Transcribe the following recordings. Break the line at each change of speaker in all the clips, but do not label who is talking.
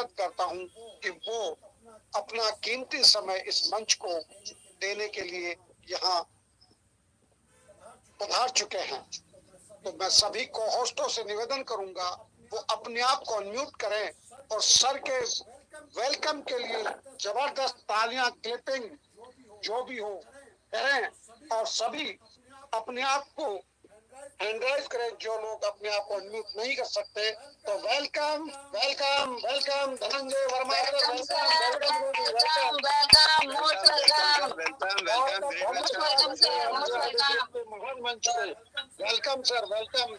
धन्यवाद करता हूं कि वो अपना कीमती समय इस मंच को देने के लिए यहाँ पधार चुके हैं। तो मैं सभी को होस्टों से निवेदन करूंगा वो अपने आप को अनम्यूट करें और सर के वेलकम के लिए जबरदस्त तालियां, क्लिपिंग जो भी हो करें, और सभी अपने आप को हैंड राइज करें जो लोग अपने आप को अनम्यूट नहीं कर सकते। तो welcome welcome welcome Dhananjay Verma, महान मंच पे welcome sir, welcome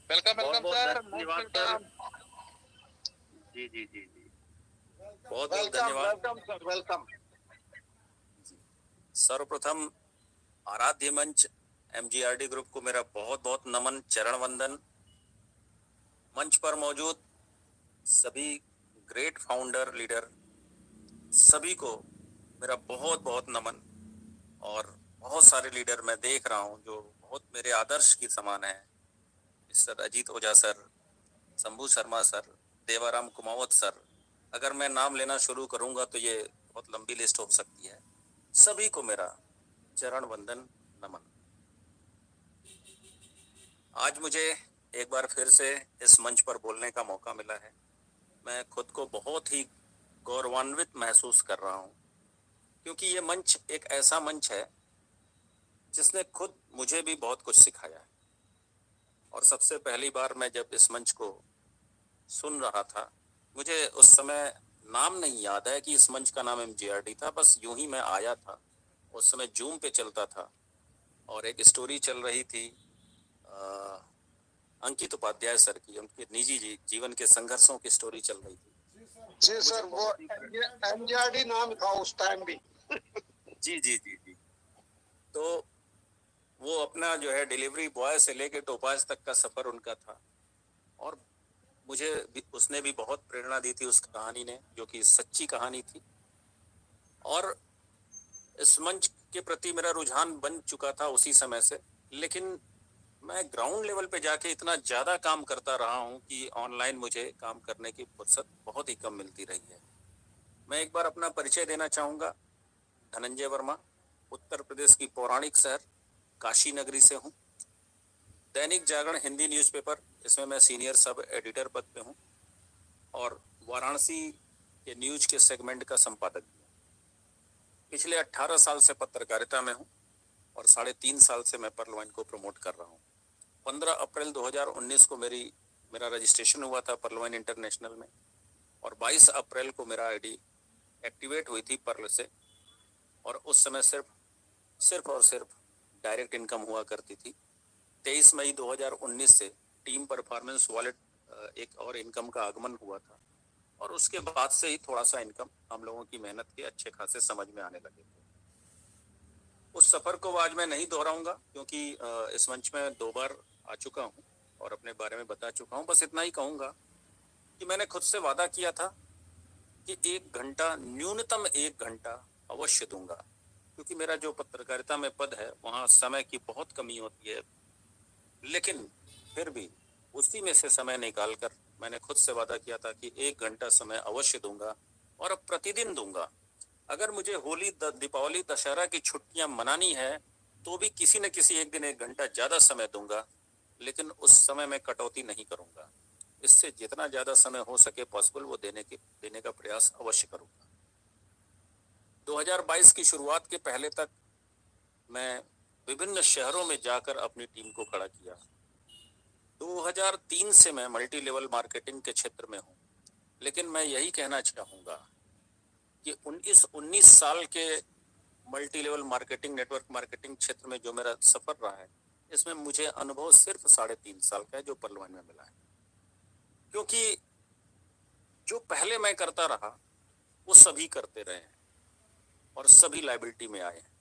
welcome welcome sir,
धन्यवाद। जी जी जी जी, बहुत बहुत
वेलकम
धन्यवाद
वेलकम सर, वेलकम।
सर्वप्रथम आराध्य मंच एमजीआरडी ग्रुप को मेरा बहुत बहुत नमन, चरण वंदन। मंच पर मौजूद सभी ग्रेट फाउंडर लीडर सभी को मेरा बहुत बहुत नमन। और बहुत सारे लीडर मैं देख रहा हूं जो बहुत मेरे आदर्श की समान है। Mister Ajit Ojha sir, Shambhu Sharma sir, Devaram Kumawat sir, अगर मैं नाम लेना शुरू करूंगा तो ये बहुत लंबी लिस्ट हो सकती है। सभी को मेरा चरण वंदन, नमन। आज मुझे एक बार फिर से इस मंच पर बोलने का मौका मिला है। मैं खुद को बहुत ही गौरवान्वित महसूस कर रहा हूँ, क्योंकि ये मंच एक ऐसा मंच है जिसने खुद मुझे भी बहुत कुछ सिखाया है। और सबसे पहली बार मैं जब इस मंच को सुन रहा था, मुझे उस समय नाम नहीं याद है कि इस मंच का नाम एमजीआरडी था। बस यूं ही मैं आया था। उस समय जूम पे चलता था और एक स्टोरी चल रही थी अंकित उपाध्याय सर की, उनके निजी जीवन के संघर्षों की स्टोरी चल रही थी।
जी सर, वो एमजीआरडी नाम था उस टाइम भी।
जी जी जी जी। तो वो अपना जो है डिलीवरी बॉय से लेके टोपाज तक का सफर उनका था, और मुझे उसने भी बहुत प्रेरणा दी थी उस कहानी ने, जो कि सच्ची कहानी थी। और इस मंच के प्रति मेरा रुझान बन चुका था उसी समय से। लेकिन मैं ग्राउंड लेवल पे जाके इतना ज्यादा काम करता रहा हूं कि ऑनलाइन मुझे काम करने की फुर्सत बहुत ही कम मिलती रही है। मैं एक बार अपना परिचय देना चाहूंगा। धनंजय वर्मा, उत्तर प्रदेश की पौराणिक शहर काशी नगरी से हूँ। दैनिक जागरण हिंदी न्यूज़पेपर, इसमें मैं सीनियर सब एडिटर पद पे हूँ, और वाराणसी के न्यूज के सेगमेंट का संपादक भी हूँ। पिछले 18 साल से पत्रकारिता में हूँ और 3.5 साल से मैं परलवाइन को प्रमोट कर रहा हूँ। 15 अप्रैल 2019 को मेरा रजिस्ट्रेशन हुआ था परलवाइन इंटरनेशनल में, और 22 अप्रैल को मेरा आईडी एक्टिवेट हुई थी पर्ल से। और उस समय सिर्फ और सिर्फ डायरेक्ट इनकम हुआ करती थी। 23 मई 2019 से टीम परफॉर्मेंस वॉलेट एक और इनकम का आगमन हुआ था, और उसके बाद से ही थोड़ा सा इनकम हम लोगों की मेहनत के अच्छे खासे समझ में आने लगे थे। उस सफर को आज मैं नहीं दोहराऊंगा, क्योंकि इस मंच में 2 बार आ चुका हूँ और अपने बारे में बता चुका हूँ। बस इतना ही कहूंगा कि मैंने खुद से वादा किया था कि 1 घंटा, न्यूनतम 1 घंटा अवश्य दूंगा, क्योंकि मेरा जो पत्रकारिता में पद है वहाँ समय की बहुत कमी होती है। लेकिन फिर भी उसी में से समय निकालकर मैंने खुद से वादा किया था कि 1 घंटा समय अवश्य दूंगा, और अब प्रतिदिन दूंगा। अगर मुझे होली, दीपावली, दशहरा की छुट्टियां मनानी है तो भी किसी न किसी एक दिन 1 घंटा ज्यादा समय दूंगा, लेकिन उस समय में कटौती नहीं करूंगा। इससे जितना ज्यादा समय हो सके पॉसिबल वो देने का प्रयास अवश्य करूंगा। 2022 की शुरुआत के पहले तक मैं विभिन्न शहरों में जाकर अपनी टीम को खड़ा किया। 2003 से मैं मल्टी लेवल मार्केटिंग के क्षेत्र में हूँ। लेकिन मैं यही कहना चाहूंगा कि 19 साल के multi level marketing, network marketing क्षेत्र में जो मेरा सफर रहा है, इसमें मुझे अनुभव सिर्फ 3.5 साल का है जो परलवाइन में मिला है। क्योंकि जो पहले मैं करता रहा वो सभी करते रहे हैं और सभी लायबिलिटी में आए हैं।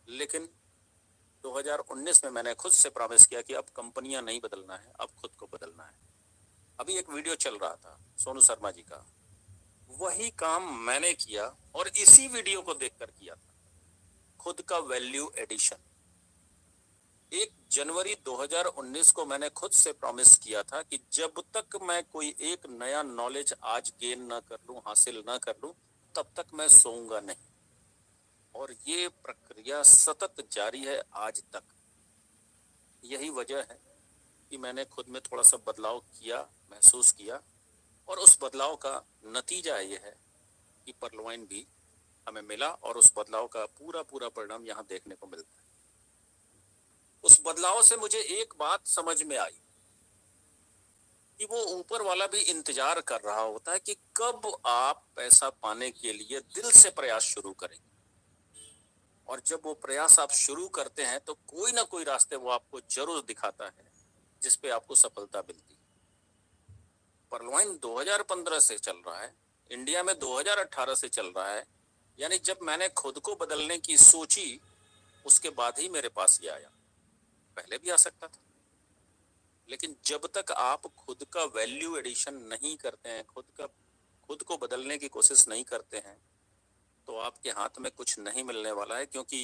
लेकिन 2019 में मैंने खुद से प्रॉमिस किया कि अब कंपनियां नहीं बदलना है, अब खुद को बदलना है। अभी एक वीडियो चल रहा था सोनू शर्मा जी का, वही काम मैंने किया और इसी वीडियो को देखकर किया था। खुद का वैल्यू एडिशन। 1 जनवरी 2019 को मैंने खुद से प्रॉमिस किया था कि जब तक मैं कोई एक नया नॉलेज आज गेन ना कर लूं, हासिल ना कर लूं, तब तक मैं सोऊंगा नहीं। और ये प्रक्रिया सतत जारी है आज तक। यही वजह है कि मैंने खुद में थोड़ा सा बदलाव किया, महसूस किया, और उस बदलाव का नतीजा ये है कि परलवाइन भी हमें मिला और उस बदलाव का पूरा पूरा परिणाम यहाँ देखने को मिलता है। उस बदलाव से मुझे एक बात समझ में आई कि वो ऊपर वाला भी इंतजार कर रहा होता है कि कब आप पैसा पाने के लिए दिल से प्रयास शुरू करेंगे। और जब वो प्रयास आप शुरू करते हैं तो कोई ना कोई रास्ते वो आपको जरूर दिखाता है जिस पे आपको सफलता मिलती है। परलवाइन 2015 से चल रहा है, इंडिया में 2018 से चल रहा है। यानी जब मैंने खुद को बदलने की सोची उसके बाद ही मेरे पास ये आया। पहले भी आ सकता था, लेकिन जब तक आप खुद का वैल्यू एडिशन नहीं करते हैं, खुद को बदलने की कोशिश नहीं करते हैं, तो आपके हाथ में कुछ नहीं मिलने वाला है। क्योंकि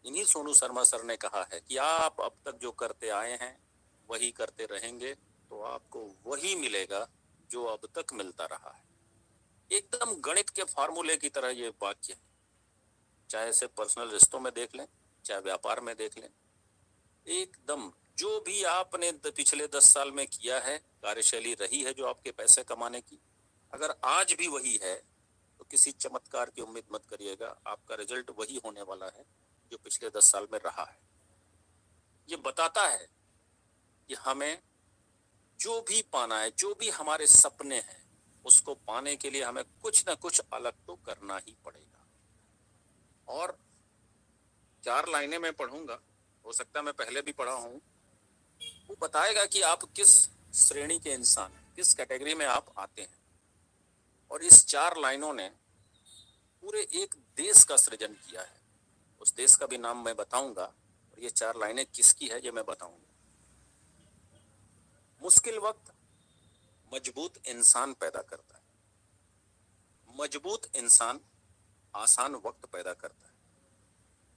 इन्हीं सोनू शर्मा सर ने कहा है कि आप अब तक जो करते आए हैं वही करते रहेंगे तो आपको वही मिलेगा जो अब तक मिलता रहा है। एकदम गणित के फार्मूले की तरह ये वाक्य है। चाहे इसे पर्सनल रिश्तों में देख लें, चाहे व्यापार में देख लें, एकदम जो भी आपने पिछले 10 साल में किया है, कार्यशैली रही है जो आपके पैसे कमाने की, अगर आज भी वही है तो किसी चमत्कार की उम्मीद मत करिएगा। आपका रिजल्ट वही होने वाला है जो पिछले 10 साल में रहा है। ये बताता है कि हमें जो भी पाना है, जो भी हमारे सपने हैं, उसको पाने के लिए हमें कुछ ना कुछ अलग तो करना ही पड़ेगा। और 4 लाइनें मैं पढ़ूंगा, हो सकता है मैं पहले भी पढ़ा हूं। वो बताएगा कि आप किस श्रेणी के इंसान हैं, किस कैटेगरी में आप आते हैं। और इस 4 लाइनों ने पूरे एक देश का सृजन किया है। उस देश का भी नाम मैं बताऊंगा और ये 4 लाइनें किसकी है ये मैं बताऊंगा। मुश्किल वक्त मजबूत इंसान पैदा करता है, मजबूत इंसान आसान वक्त पैदा करता है,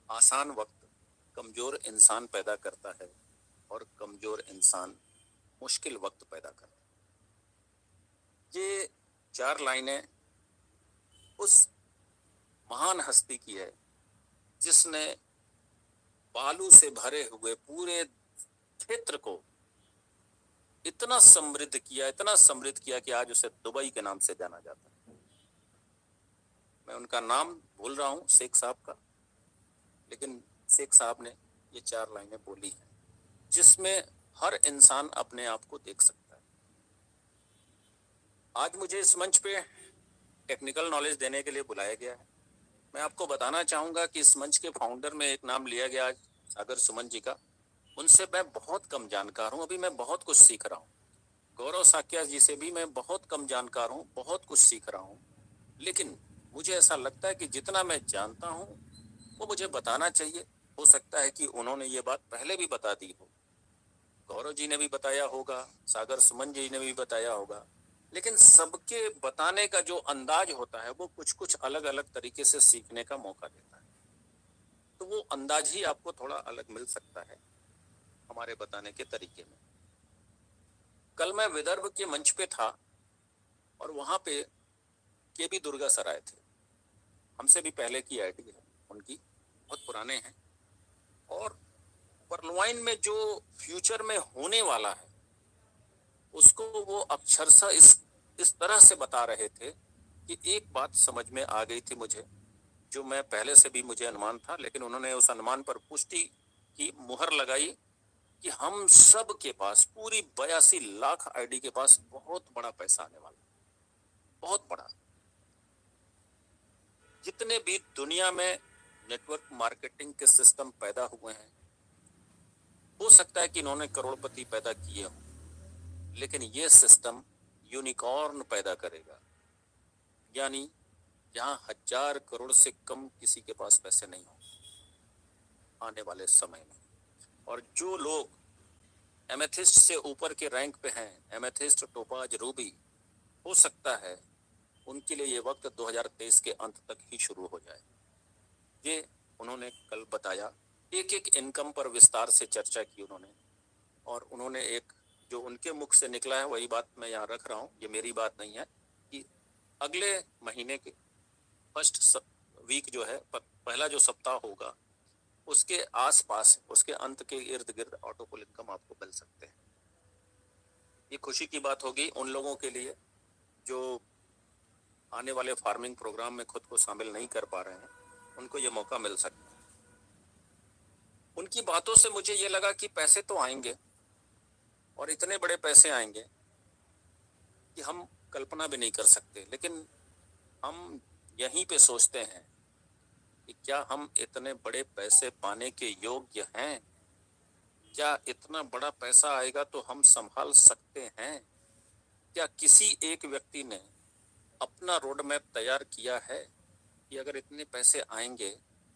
आसान वक्त कमजोर इंसान पैदा करता है और कमजोर इंसान मुश्किल वक्त पैदा करता है। ये 4 लाइनें उस महान हस्ती की है जिसने बालू से भरे हुए पूरे क्षेत्र को इतना समृद्ध किया, इतना समृद्ध किया कि आज उसे दुबई के नाम से जाना जाता है। मैं उनका नाम भूल रहा हूं, शेख साहब का, लेकिन शेख साहब ने ये 4 लाइनें बोली हैं जिसमें हर इंसान अपने आप को देख सकता है। आज मुझे इस मंच पे टेक्निकल नॉलेज देने के लिए बुलाया गया है। मैं आपको बताना चाहूंगा कि इस मंच के फाउंडर में एक नाम लिया गया सागर सुमन जी का। उनसे मैं बहुत कम जानकार हूं, अभी मैं बहुत कुछ सीख रहा हूं। गौरव साकिया जी से भी मैं बहुत कम जानकार हूं, बहुत कुछ सीख रहा हूं। लेकिन मुझे ऐसा लगता है कि जितना मैं जानता हूं वो मुझे बताना चाहिए। हो सकता है कि उन्होंने ये बात पहले भी बता दी हो, गौरव जी ने भी बताया होगा, सागर सुमन जी ने भी बताया होगा, लेकिन सबके बताने का जो अंदाज होता है वो कुछ कुछ अलग अलग तरीके से सीखने का मौका देता है। तो वो अंदाज ही आपको थोड़ा अलग मिल सकता है हमारे बताने के तरीके में। कल मैं विदर्भ के मंच पे था और वहां पे केबी दुर्गा सर आए थे। हमसे भी पहले की आईडी है उनकी, बहुत पुराने हैं। और परलवाइन में जो फ्यूचर में होने वाला है उसको वो अक्षरशः इस तरह से बता रहे थे कि एक बात समझ में आ गई थी मुझे, जो मैं पहले से भी मुझे अनुमान था, लेकिन उन्होंने उस अनुमान पर पुष्टि की मुहर लगाई कि हम सब के पास, पूरी 82 लाख आईडी के पास बहुत बड़ा पैसा आने वाला, बहुत बड़ा। जितने भी दुनिया में नेटवर्क मार्केटिंग के सिस्टम पैदा हुए हैं, हो सकता है कि इन्होंने करोड़पति पैदा किए हों, लेकिन ये सिस्टम यूनिकॉर्न पैदा करेगा। यानी जहां 1000 करोड़ से कम किसी के पास पैसे नहीं होंगे आने वाले समय में। और जो लोग एमेथिस्ट से ऊपर के रैंक पे हैं, एमेथिस्ट, टोपाज, रूबी, हो सकता है उनके लिए ये वक्त 2023 के अंत तक ही शुरू हो जाए। ये उन्होंने कल बताया एक एक इनकम पर विस्तार से चर्चा की उन्होंने, और उन्होंने एक जो उनके मुख से निकला है वही बात मैं यहाँ रख रहा हूँ, ये मेरी बात नहीं है, कि अगले महीने के फर्स्ट वीक जो है, पहला जो सप्ताह होगा उसके आसपास, उसके अंत के इर्द गिर्द ऑटो पुल इनकम आपको मिल सकते हैं। ये खुशी की बात होगी उन लोगों के लिए जो आने वाले फार्मिंग प्रोग्राम में खुद को शामिल नहीं कर पा रहे हैं, उनको ये मौका मिल सकता है। उनकी बातों से मुझे ये लगा कि पैसे तो आएंगे, और इतने बड़े पैसे आएंगे कि हम कल्पना भी नहीं कर सकते, लेकिन हम यहीं पे सोचते हैं कि क्या हम इतने बड़े पैसे पाने के योग्य हैं? क्या इतना बड़ा पैसा आएगा तो हम संभाल सकते हैं? क्या किसी एक व्यक्ति ने अपना रोड मैप तैयार किया है कि अगर इतने पैसे आएंगे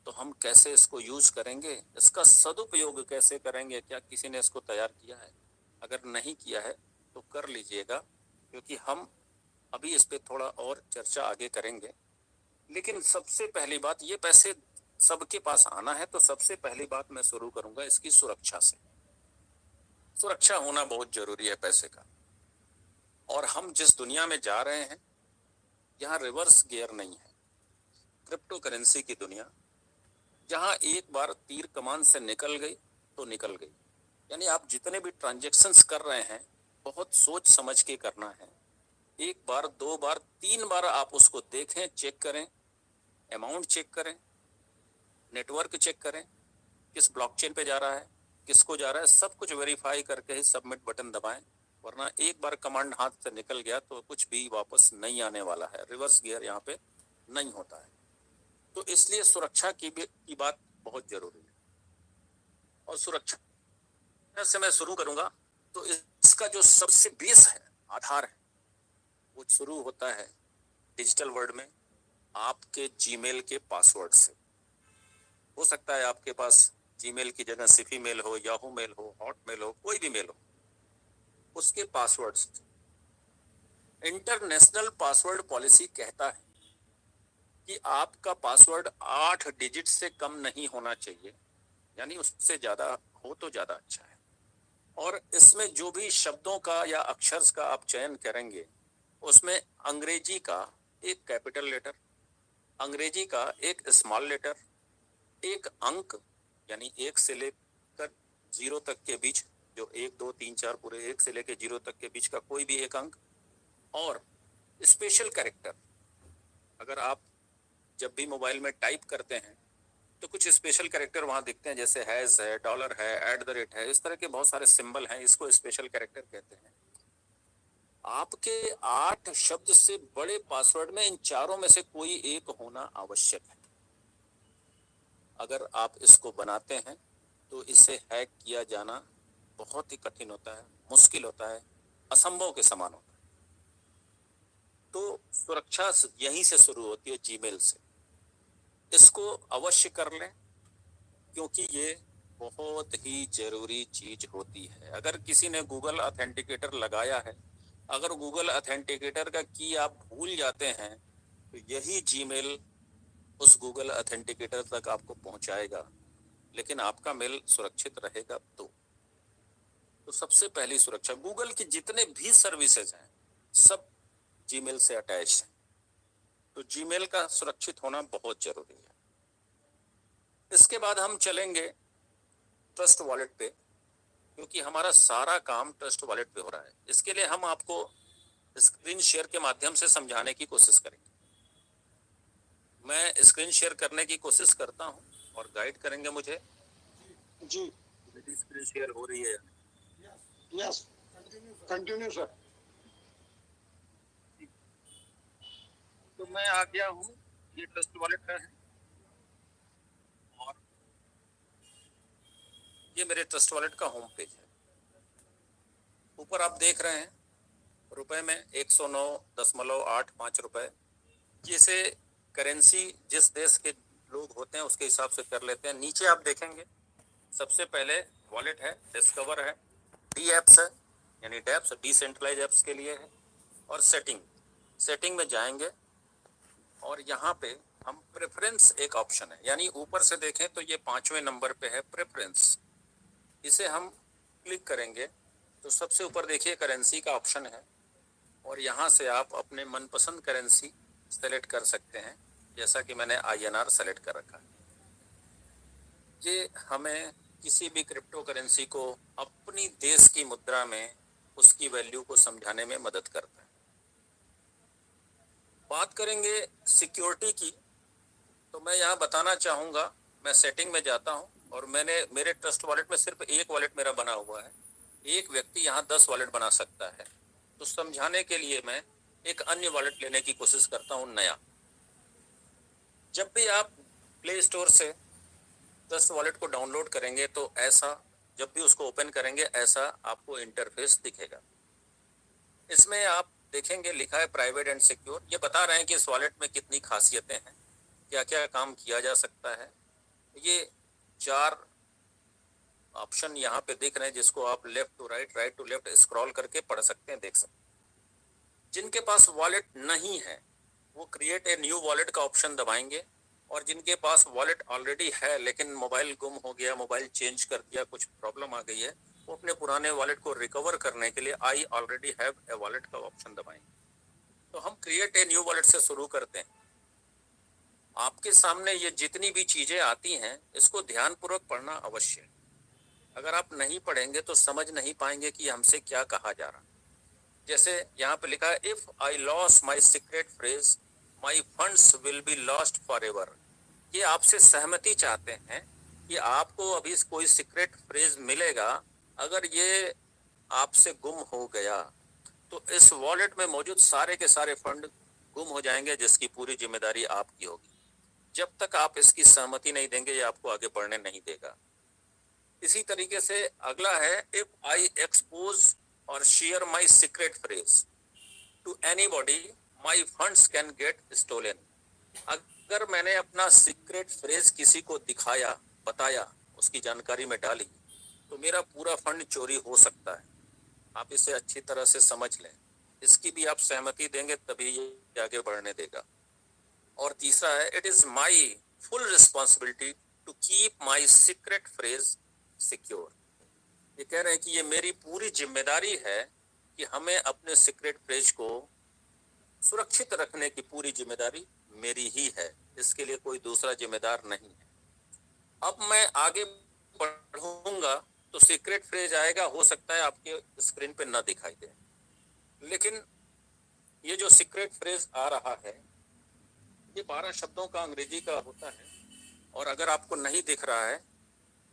तो हम कैसे इसको यूज करेंगे, इसका सदुपयोग कैसे करेंगे? क्या किसी ने इसको तैयार किया है? अगर नहीं किया है तो कर लीजिएगा, क्योंकि हम अभी इस पे थोड़ा और चर्चा आगे करेंगे। लेकिन सबसे पहली बात, ये पैसे सबके पास आना है तो सबसे पहली बात मैं शुरू करूंगा इसकी सुरक्षा से। सुरक्षा होना बहुत जरूरी है पैसे का। और हम जिस दुनिया में जा रहे हैं, यहाँ रिवर्स गियर नहीं है। क्रिप्टो करेंसी की दुनिया, जहाँ एक बार तीर कमान से निकल गई तो निकल गई। यानी आप जितने भी ट्रांजैक्शंस कर रहे हैं, बहुत सोच समझ के करना है। एक बार, दो बार, तीन बार आप उसको देखें, चेक करें, अमाउंट चेक करें, नेटवर्क चेक करें, किस ब्लॉकचेन पे जा रहा है, किसको जा रहा है, सब कुछ वेरीफाई करके ही सबमिट बटन दबाएं। वरना एक बार कमांड हाथ से निकल गया तो कुछ भी वापस नहीं आने वाला है। रिवर्स गियर यहाँ पे नहीं होता है। तो इसलिए सुरक्षा की बात बहुत जरूरी है। और सुरक्षा से मैं शुरू करूंगा तो इसका जो सबसे बेस है, आधार है, वो शुरू होता है डिजिटल वर्ल्ड में आपके जीमेल के पासवर्ड से। हो सकता है आपके पास जीमेल की जगह सिफी मेल हो, याहू मेल हो, हॉटमेल हो, कोई भी मेल हो, उसके पासवर्ड्स। इंटरनेशनल पासवर्ड पॉलिसी कहता है कि आपका पासवर्ड 8 डिजिट से कम नहीं होना चाहिए, यानी उससे ज्यादा हो तो ज्यादा अच्छा है। और इसमें जो भी शब्दों का या अक्षर का आप चयन करेंगे, उसमें अंग्रेजी का एक कैपिटल लेटर, अंग्रेजी का एक स्मॉल लेटर, एक अंक यानी 1 से लेकर 0 तक के बीच, जो 1 2 3 4 पूरे 1 से लेकर 0 तक के बीच का कोई भी एक अंक, और स्पेशल कैरेक्टर। अगर आप जब भी मोबाइल में टाइप करते हैं तो कुछ स्पेशल कैरेक्टर वहां दिखते हैं, जैसे हैश है, डॉलर है, @ है, इस तरह के बहुत सारे सिंबल हैं, इसको स्पेशल कैरेक्टर कहते हैं। आपके 8 शब्द से बड़े पासवर्ड में इन चारों में से कोई एक होना आवश्यक है। अगर आप इसको बनाते हैं तो इसे हैक किया जाना बहुत ही कठिन होता है, मुश्किल होता है, असंभव के समान होता है। तो सुरक्षा यहीं से शुरू होती है, जीमेल से। इसको अवश्य कर लें, क्योंकि ये बहुत ही जरूरी चीज होती है। अगर किसी ने गूगल ऑथेंटिकेटर लगाया है, अगर गूगल ऑथेंटिकेटर का की आप भूल जाते हैं तो यही जीमेल उस गूगल ऑथेंटिकेटर तक आपको पहुंचाएगा, लेकिन आपका मेल सुरक्षित रहेगा। तो सबसे पहली सुरक्षा, गूगल की जितने भी सर्विसेज हैं सब जीमेल से अटैच है, तो जीमेल का सुरक्षित होना बहुत जरूरी है। इसके बाद हम चलेंगे ट्रस्ट वॉलेट पे, क्योंकि हमारा सारा काम ट्रस्ट वॉलेट पे हो रहा है। इसके लिए हम आपको स्क्रीन शेयर के माध्यम से समझाने की कोशिश करेंगे। मैं स्क्रीन शेयर करने की कोशिश करता हूं और गाइड करेंगे मुझे।
जी,
मेरी स्क्रीन शेयर हो रही है?
Yes, continue sir.
तो मैं आ गया हूँ, ये ट्रस्ट वॉलेट का है, और ये मेरे ट्रस्ट वॉलेट का होम पेज है। ऊपर आप देख रहे हैं रुपए में 109.85 रुपए। जैसे करेंसी जिस देश के लोग होते हैं उसके हिसाब से कर लेते हैं। नीचे आप देखेंगे सबसे पहले वॉलेट है, डिस्कवर है, डी एप्स है, यानी डेप्स डिसेंट्रलाइज एप्स के लिए है, और सेटिंग में जाएंगे और यहाँ पे हम प्रेफरेंस एक ऑप्शन है, यानी ऊपर से देखें तो ये 5वें नंबर पे है प्रेफरेंस। इसे हम क्लिक करेंगे तो सबसे ऊपर देखिए करेंसी का ऑप्शन है, और यहाँ से आप अपने मनपसंद करेंसी सेलेक्ट कर सकते हैं, जैसा कि मैंने INR सेलेक्ट कर रखा है। ये हमें किसी भी क्रिप्टो करेंसी को अपनी देश की मुद्रा में उसकी वैल्यू को समझाने में मदद करता है। बात करेंगे सिक्योरिटी की, तो मैं यहाँ बताना चाहूँगा, मैं सेटिंग में जाता हूँ और मेरे ट्रस्ट वॉलेट में सिर्फ एक वॉलेट मेरा बना हुआ है। एक व्यक्ति यहाँ 10 वॉलेट बना सकता है, तो समझाने के लिए मैं एक अन्य वॉलेट लेने की कोशिश करता हूँ, नया। जब भी आप प्ले स्टोर से 10 वॉलेट को डाउनलोड करेंगे तो ऐसा, जब भी उसको ओपन करेंगे ऐसा आपको इंटरफेस दिखेगा। इसमें आप देखेंगे लिखा है प्राइवेट एंड सिक्योर। ये बता रहे हैं कि इस वॉलेट में कितनी खासियतें हैं, क्या क्या काम किया जा सकता है। ये 4 ऑप्शन यहाँ पे दिख रहे हैं, जिसको आप left to right, right to left scroll करके पढ़ सकते हैं, देख सकते हैं। जिनके पास वॉलेट नहीं है वो क्रिएट ए न्यू वॉलेट का ऑप्शन दबाएंगे, और जिनके पास वॉलेट ऑलरेडी है लेकिन मोबाइल गुम हो गया, मोबाइल चेंज कर दिया, कुछ प्रॉब्लम आ गई है, वो अपने पुराने वॉलेट को रिकवर करने के लिए I already have a wallet का ऑप्शन दबाएंगे। तो हम क्रिएट ए न्यू वॉलेट से शुरू करते हैं। आपके सामने ये जितनी भी चीजें आती हैं, इसको ध्यानपूर्वक पढ़ना अवश्य है। अगर आप नहीं पढ़ेंगे तो समझ नहीं पाएंगे कि हमसे क्या कहा जा रहा है। जैसे यहाँ पे लिखा है, if I loss my secret phrase my funds will be lost for ever. ये आपसे सहमति चाहते हैं कि आपको अभी कोई सीक्रेट फ्रेज मिलेगा, अगर ये आपसे गुम हो गया तो इस वॉलेट में मौजूद सारे के सारे फंड गुम हो जाएंगे, जिसकी पूरी जिम्मेदारी आपकी होगी। जब तक आप इसकी सहमति नहीं देंगे, ये आपको आगे बढ़ने नहीं देगा। इसी तरीके से अगला है, इफ आई एक्सपोज और share my secret phrase to anybody my funds can get stolen. अगर मैंने अपना सीक्रेट फ्रेज किसी को दिखाया, बताया, उसकी जानकारी में डाली, तो मेरा पूरा फंड चोरी हो सकता है। आप इसे अच्छी तरह से समझ लें, इसकी भी आप सहमति देंगे तभी ये आगे बढ़ने देगा। और तीसरा है, it is my full responsibility to keep my secret phrase secure. ये कह रहे हैं कि ये मेरी पूरी जिम्मेदारी है कि हमें अपने सीक्रेट फ्रेज को सुरक्षित रखने की पूरी जिम्मेदारी मेरी ही है, इसके लिए कोई दूसरा जिम्मेदार नहीं है। अब मैं आगे बढ़ूंगा तो सीक्रेट फ्रेज आएगा, हो सकता है आपके स्क्रीन पे ना दिखाई दे, लेकिन ये जो सीक्रेट फ्रेज आ रहा है ये 12 शब्दों का अंग्रेजी का होता है, और अगर आपको नहीं दिख रहा है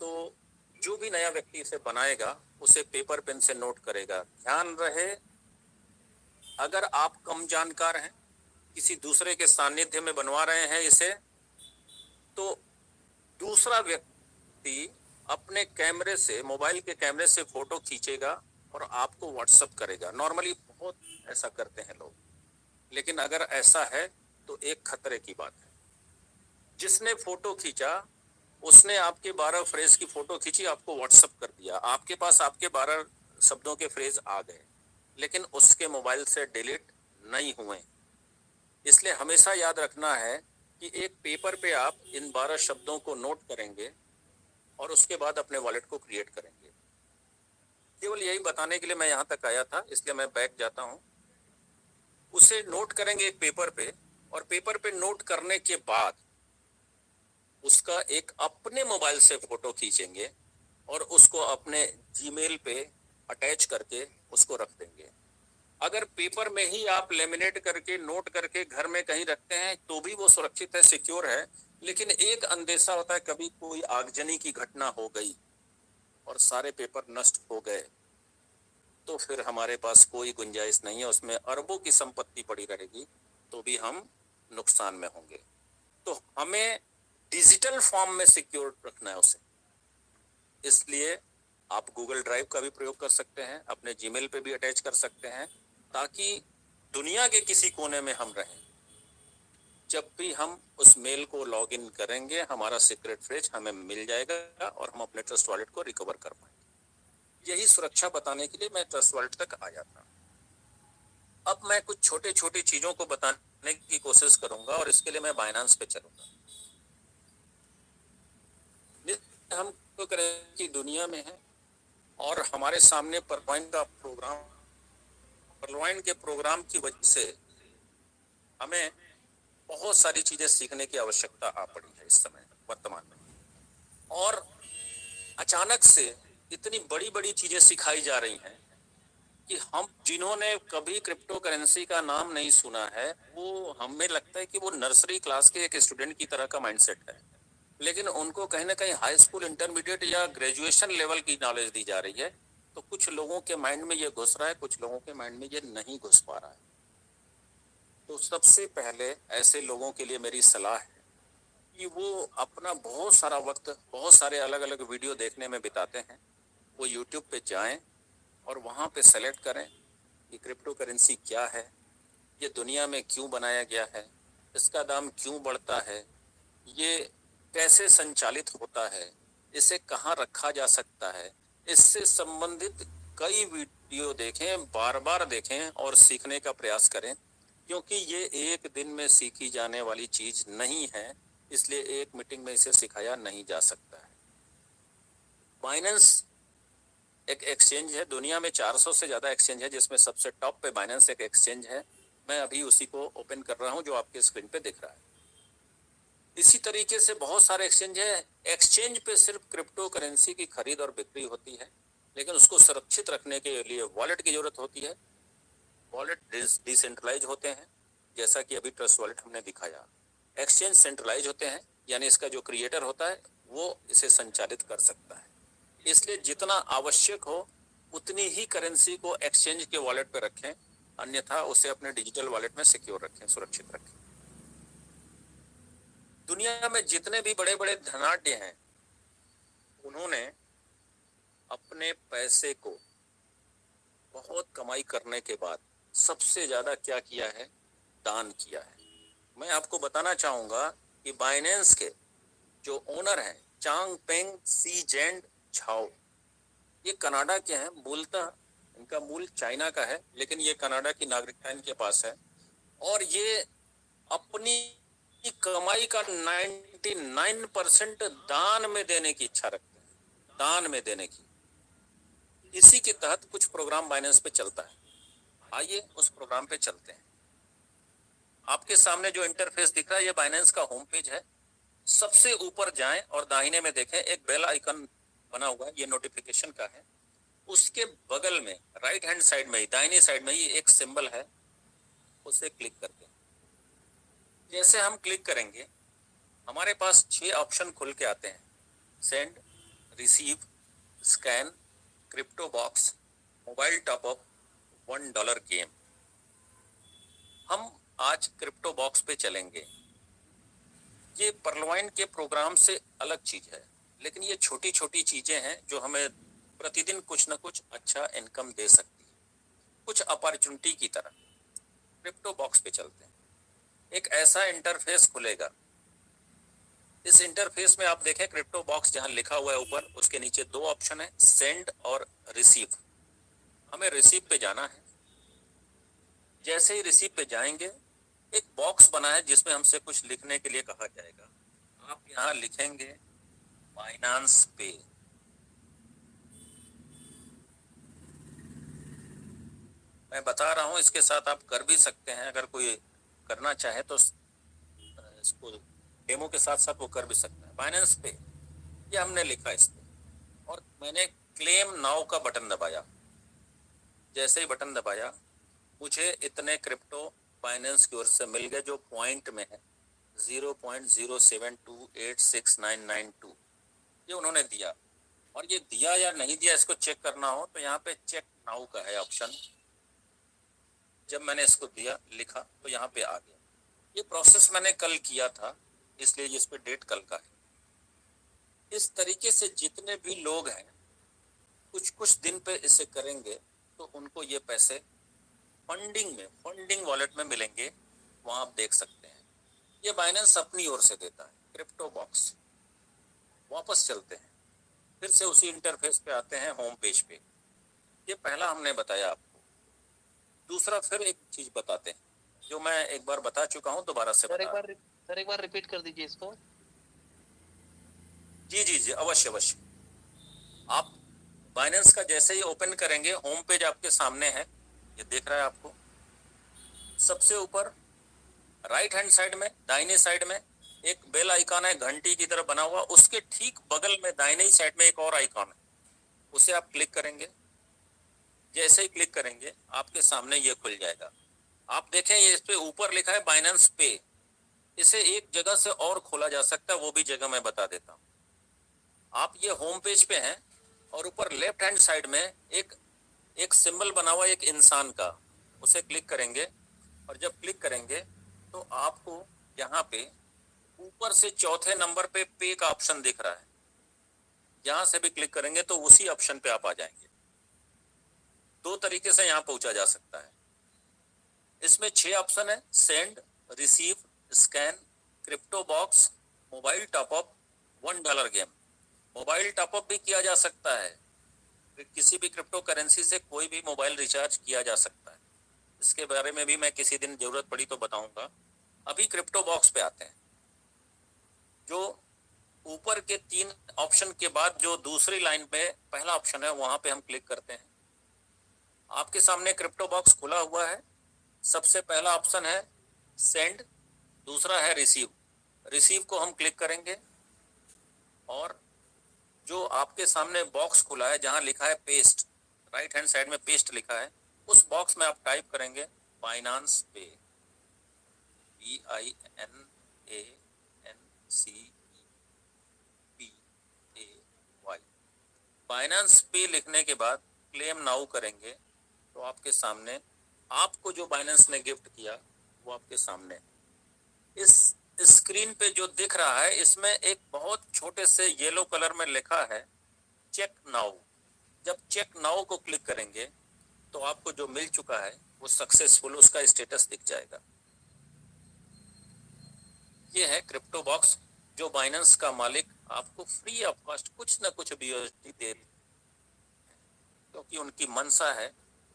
तो जो भी नया व्यक्ति इसे बनाएगा उसे पेपर पेन से नोट करेगा। ध्यान रहे, अगर आप कम जानकार हैं, किसी दूसरे के सानिध्य में बनवा रहे हैं इसे, तो दूसरा व्यक्ति अपने कैमरे से, मोबाइल के कैमरे से फोटो खींचेगा और आपको व्हाट्सएप करेगा। नॉर्मली बहुत ऐसा करते हैं लोग, लेकिन अगर ऐसा है तो एक खतरे की बात है। जिसने फोटो खींचा उसने आपके 12 फ्रेज की फोटो खींची, आपको व्हाट्सएप कर दिया, आपके पास आपके 12 शब्दों के फ्रेज आ गए, लेकिन उसके मोबाइल से डिलीट नहीं हुए। इसलिए हमेशा याद रखना है कि एक पेपर पे आप इन 12 शब्दों को नोट करेंगे और उसके बाद अपने वॉलेट को क्रिएट करेंगे। केवल यही बताने के लिए मैं यहाँ तक आया था, इसलिए मैं बैक जाता हूँ। उसे नोट करेंगे एक पेपर पे, और पेपर पे नोट करने के बाद उसका एक अपने मोबाइल से फोटो खींचेंगे और उसको अपने जीमेल पे अटैच करके उसको रख देंगे। अगर पेपर में ही आप लेमिनेट करके नोट करके घर में कहीं रखते हैं तो भी वो सुरक्षित है, सिक्योर है, लेकिन एक अंदेशा होता है कभी कोई आगजनी की घटना हो गई और सारे पेपर नष्ट हो गए, तो फिर हमारे पास कोई गुंजाइश नहीं है, उसमें अरबों की संपत्ति पड़ी रहेगी तो भी हम नुकसान में होंगे। तो हमें डिजिटल फॉर्म में सिक्योर रखना है उसे। इसलिए आप गूगल ड्राइव का भी प्रयोग कर सकते हैं, अपने जीमेल पे भी अटैच कर सकते हैं, ताकि दुनिया के किसी कोने में हम रहें, जब भी हम उस मेल को लॉग इन करेंगे हमारा सीक्रेट फ्रेज हमें मिल जाएगा और हम अपने ट्रस्ट वॉलेट को रिकवर कर पाएंगे। यही सुरक्षा बताने के लिए मैं ट्रस्ट वॉलेट तक आया था। अब मैं कुछ छोटे छोटे चीजों को बताने करने की कोशिश करूंगा और इसके लिए मैं बाइनेंस पे चलूंगा। हम तो करें कि दुनिया में है और हमारे सामने परवाइन के प्रोग्राम की वजह से हमें बहुत सारी चीजें सीखने की आवश्यकता आ पड़ी है इस समय वर्तमान में। और अचानक से इतनी बड़ी बड़ी चीजें सिखाई जा रही हैं कि हम जिन्होंने कभी क्रिप्टो करेंसी का नाम नहीं सुना है, वो हमें लगता है कि वो नर्सरी क्लास के एक स्टूडेंट की तरह का माइंडसेट है, लेकिन उनको कहीं ना कहीं हाई स्कूल, इंटरमीडिएट या ग्रेजुएशन लेवल की नॉलेज दी जा रही है। तो कुछ लोगों के माइंड में ये घुस रहा है, कुछ लोगों के माइंड में ये नहीं घुस पा रहा है। तो सबसे पहले ऐसे लोगों के लिए मेरी सलाह है कि वो अपना बहुत सारा वक्त बहुत सारे अलग अलग वीडियो देखने में बिताते हैं, वो यूट्यूब पे जाएं और वहाँ पे सेलेक्ट करें कि क्रिप्टो करेंसी क्या है, ये दुनिया में क्यों बनाया गया है, इसका दाम क्यों बढ़ता है, ये कैसे संचालित होता है, इसे कहाँ रखा जा सकता है। इससे संबंधित कई वीडियो देखें, बार बार देखें और सीखने का प्रयास करें, क्योंकि ये एक दिन में सीखी जाने वाली चीज नहीं है, इसलिए एक मीटिंग में इसे सिखाया नहीं जा सकता है। बाइनेंस एक एक्सचेंज है, दुनिया में 400 से ज्यादा एक्सचेंज है, जिसमें सबसे टॉप पे बाइनेंस एक एक्सचेंज है। मैं अभी उसी को ओपन कर रहा हूं जो आपके स्क्रीन पे दिख रहा है। इसी तरीके से बहुत सारे एक्सचेंज है। एक्सचेंज पे सिर्फ क्रिप्टो करेंसी की खरीद और बिक्री होती है, लेकिन उसको सुरक्षित रखने के लिए वॉलेट की जरूरत होती है। वॉलेट डिसेंट्रलाइज होते हैं, जैसा कि अभी ट्रस्ट वॉलेट हमने दिखाया। एक्सचेंज सेंट्रलाइज होते हैं, यानी इसका जो क्रिएटर होता है वो इसे संचालित कर सकता है। इसलिए जितना आवश्यक हो उतनी ही करेंसी को एक्सचेंज के वॉलेट पे रखें, अन्यथा उसे अपने डिजिटल वॉलेट में सिक्योर रखें, सुरक्षित रखें। दुनिया में जितने भी बड़े बड़े धनाढ्य हैं, उन्होंने अपने पैसे को बहुत कमाई करने के बाद सबसे ज्यादा क्या किया है? दान किया है। मैं आपको बताना चाहूंगा कि बाइनेंस के जो ओनर हैं, चांग पेंग सी जेंड झाओ, ये कनाडा के हैं। मूलतः इनका मूल चाइना का है, लेकिन ये कनाडा की नागरिकता इनके पास है। और ये अपनी कमाई का 99% दान में देने की इच्छा रखते हैं, दान में देने की। इसी के तहत कुछ प्रोग्राम बाइनेंस पे चलता है। आइए उस प्रोग्राम पे चलते हैं। आपके सामने जो इंटरफेस दिख रहा है, ये बाइनेंस का होम पेज है। सबसे ऊपर जाएं और दाहिने में देखें, एक बेल आइकन बना हुआ है, ये नोटिफिकेशन का है। उसके बगल में राइट हैंड साइड में ही, दाहिनी साइड में ही एक सिंबल है, उसे क्लिक करके जैसे हम क्लिक करेंगे, हमारे पास 6 ऑप्शन खुल के आते हैं। Send, receive, scan, crypto box, mobile top up, $1 game. हम आज क्रिप्टो बॉक्स पे चलेंगे। ये परलवाइन के प्रोग्राम से अलग चीज है, लेकिन ये छोटी छोटी चीजें हैं जो हमें प्रतिदिन कुछ ना कुछ अच्छा इनकम दे सकती है, कुछ अपॉर्चुनिटी की तरह। क्रिप्टो बॉक्स पे चलते हैं। एक ऐसा इंटरफेस खुलेगा। इस इंटरफेस में आप देखें, क्रिप्टो बॉक्स जहां लिखा हुआ है ऊपर, उसके नीचे 2 ऑप्शन है, सेंड और रिसीव। हमें रिसीव पे जाना है। जैसे ही रिसीव पे जाएंगे, एक बॉक्स बना है जिसमें हमसे कुछ लिखने के लिए कहा जाएगा। आप यहाँ लिखेंगे बाइनेंस पे। मैं बता रहा हूँ, इसके साथ आप कर भी सकते हैं, अगर कोई करना चाहे तो इसको डेमो के साथ साथ वो कर भी सकता है। बाइनेंस पे ये हमने लिखा इस पे, और मैंने क्लेम नाउ का बटन दबाया। जैसे ही बटन दबाया, मुझे इतने क्रिप्टो बाइनेंस की ओर से मिल गए, जो पॉइंट में है 0.072869992, ये उन्होंने दिया। और ये दिया या नहीं दिया, इसको चेक करना हो तो यहाँ पे चेक नाउ का है ऑप्शन। जब मैंने इसको दिया, लिखा, तो यहाँ पे आ गया। ये प्रोसेस मैंने कल किया था, इसलिए इस पे डेट कल का है। इस तरीके से जितने भी लोग हैं, कुछ कुछ दिन पे इसे करेंगे तो उनको ये पैसे फंडिंग वॉलेट में मिलेंगे। वहां आप देख सकते हैं, ये बाइनेंस अपनी ओर से देता है। Crypto box. वापस चलते हैं, फिर से उसी इंटरफेस पे आते हैं, होम पेज पे। ये पहला हमने बताया आपको। दूसरा फिर एक चीज बताते हैं। जो मैं एक बार बता चुका हूँ, दोबारा से
सर
बता रहा हूँ।
सर एक बार रिपीट कर दीजिए इसको।
जी जी जी, अवश्य अवश्य। आप बाइनेंस का जैसे ही ओपन करेंगे, होम पेज आपके सामने है, ये देख रहा है आपको। सबसे ऊपर राइट हैंड साइड में, दाहिने साइड में एक बेल आइकॉन है, घंटी की तरह बना हुआ। उसके ठीक बगल में दाहिने ही साइड में एक और आइकॉन है, उसे आप क्लिक करेंगे। जैसे ही क्लिक करेंगे आपके सामने ये खुल जाएगा। आप देखें, ये इस पे ऊपर लिखा है बाइनेंस पे। इसे एक जगह से और खोला जा सकता है, वो भी जगह मैं बता देता हूँ। आप ये होम पेज पे हैं और ऊपर लेफ्ट हैंड साइड में एक सिंबल बना हुआ है एक इंसान का, उसे क्लिक करेंगे। और जब क्लिक करेंगे तो आपको यहाँ पे ऊपर से चौथे नंबर पे का ऑप्शन दिख रहा है। यहाँ से भी क्लिक करेंगे तो उसी ऑप्शन पे आप आ जाएंगे। दो तरीके से यहाँ पहुंचा जा सकता है। इसमें 6 ऑप्शन है: send, receive, scan, crypto box, mobile top up, $1 game. Mobile top up भी किया जा सकता है, किसी भी क्रिप्टो करेंसी से कोई भी मोबाइल रिचार्ज किया जा सकता है। इसके बारे में भी मैं किसी दिन जरूरत पड़ी तो बताऊंगा। अभी क्रिप्टो बॉक्स पे आते हैं। जो ऊपर के 3 ऑप्शन के बाद जो दूसरी लाइन पे पहला ऑप्शन है, वहां पे हम क्लिक करते हैं। आपके सामने क्रिप्टो बॉक्स खुला हुआ है। सबसे पहला ऑप्शन है सेंड, दूसरा है रिसीव। रिसीव को हम क्लिक करेंगे और जो आपके सामने बॉक्स खुला है जहां लिखा है पेस्ट, राइट हैंड साइड में पेस्ट लिखा है, उस बॉक्स में आप टाइप करेंगे बाइनांस पे, BINANCPAY। बाइनांस पे लिखने के बाद क्लेम नाउ करेंगे तो आपके सामने आपको जो बाइनेंस ने गिफ्ट किया वो आपके सामने। इस स्क्रीन पे जो दिख रहा है, इसमें एक बहुत छोटे से येलो कलर में लिखा है चेक नाउ। जब चेक नाउ को क्लिक करेंगे तो आपको जो मिल चुका है वो सक्सेसफुल, उसका स्टेटस दिख जाएगा। ये है क्रिप्टो बॉक्स, जो बाइनेंस का मालिक आपको फ्री ऑफ कॉस्ट कुछ ना कुछ BUSD दे, क्योंकि उनकी मनसा है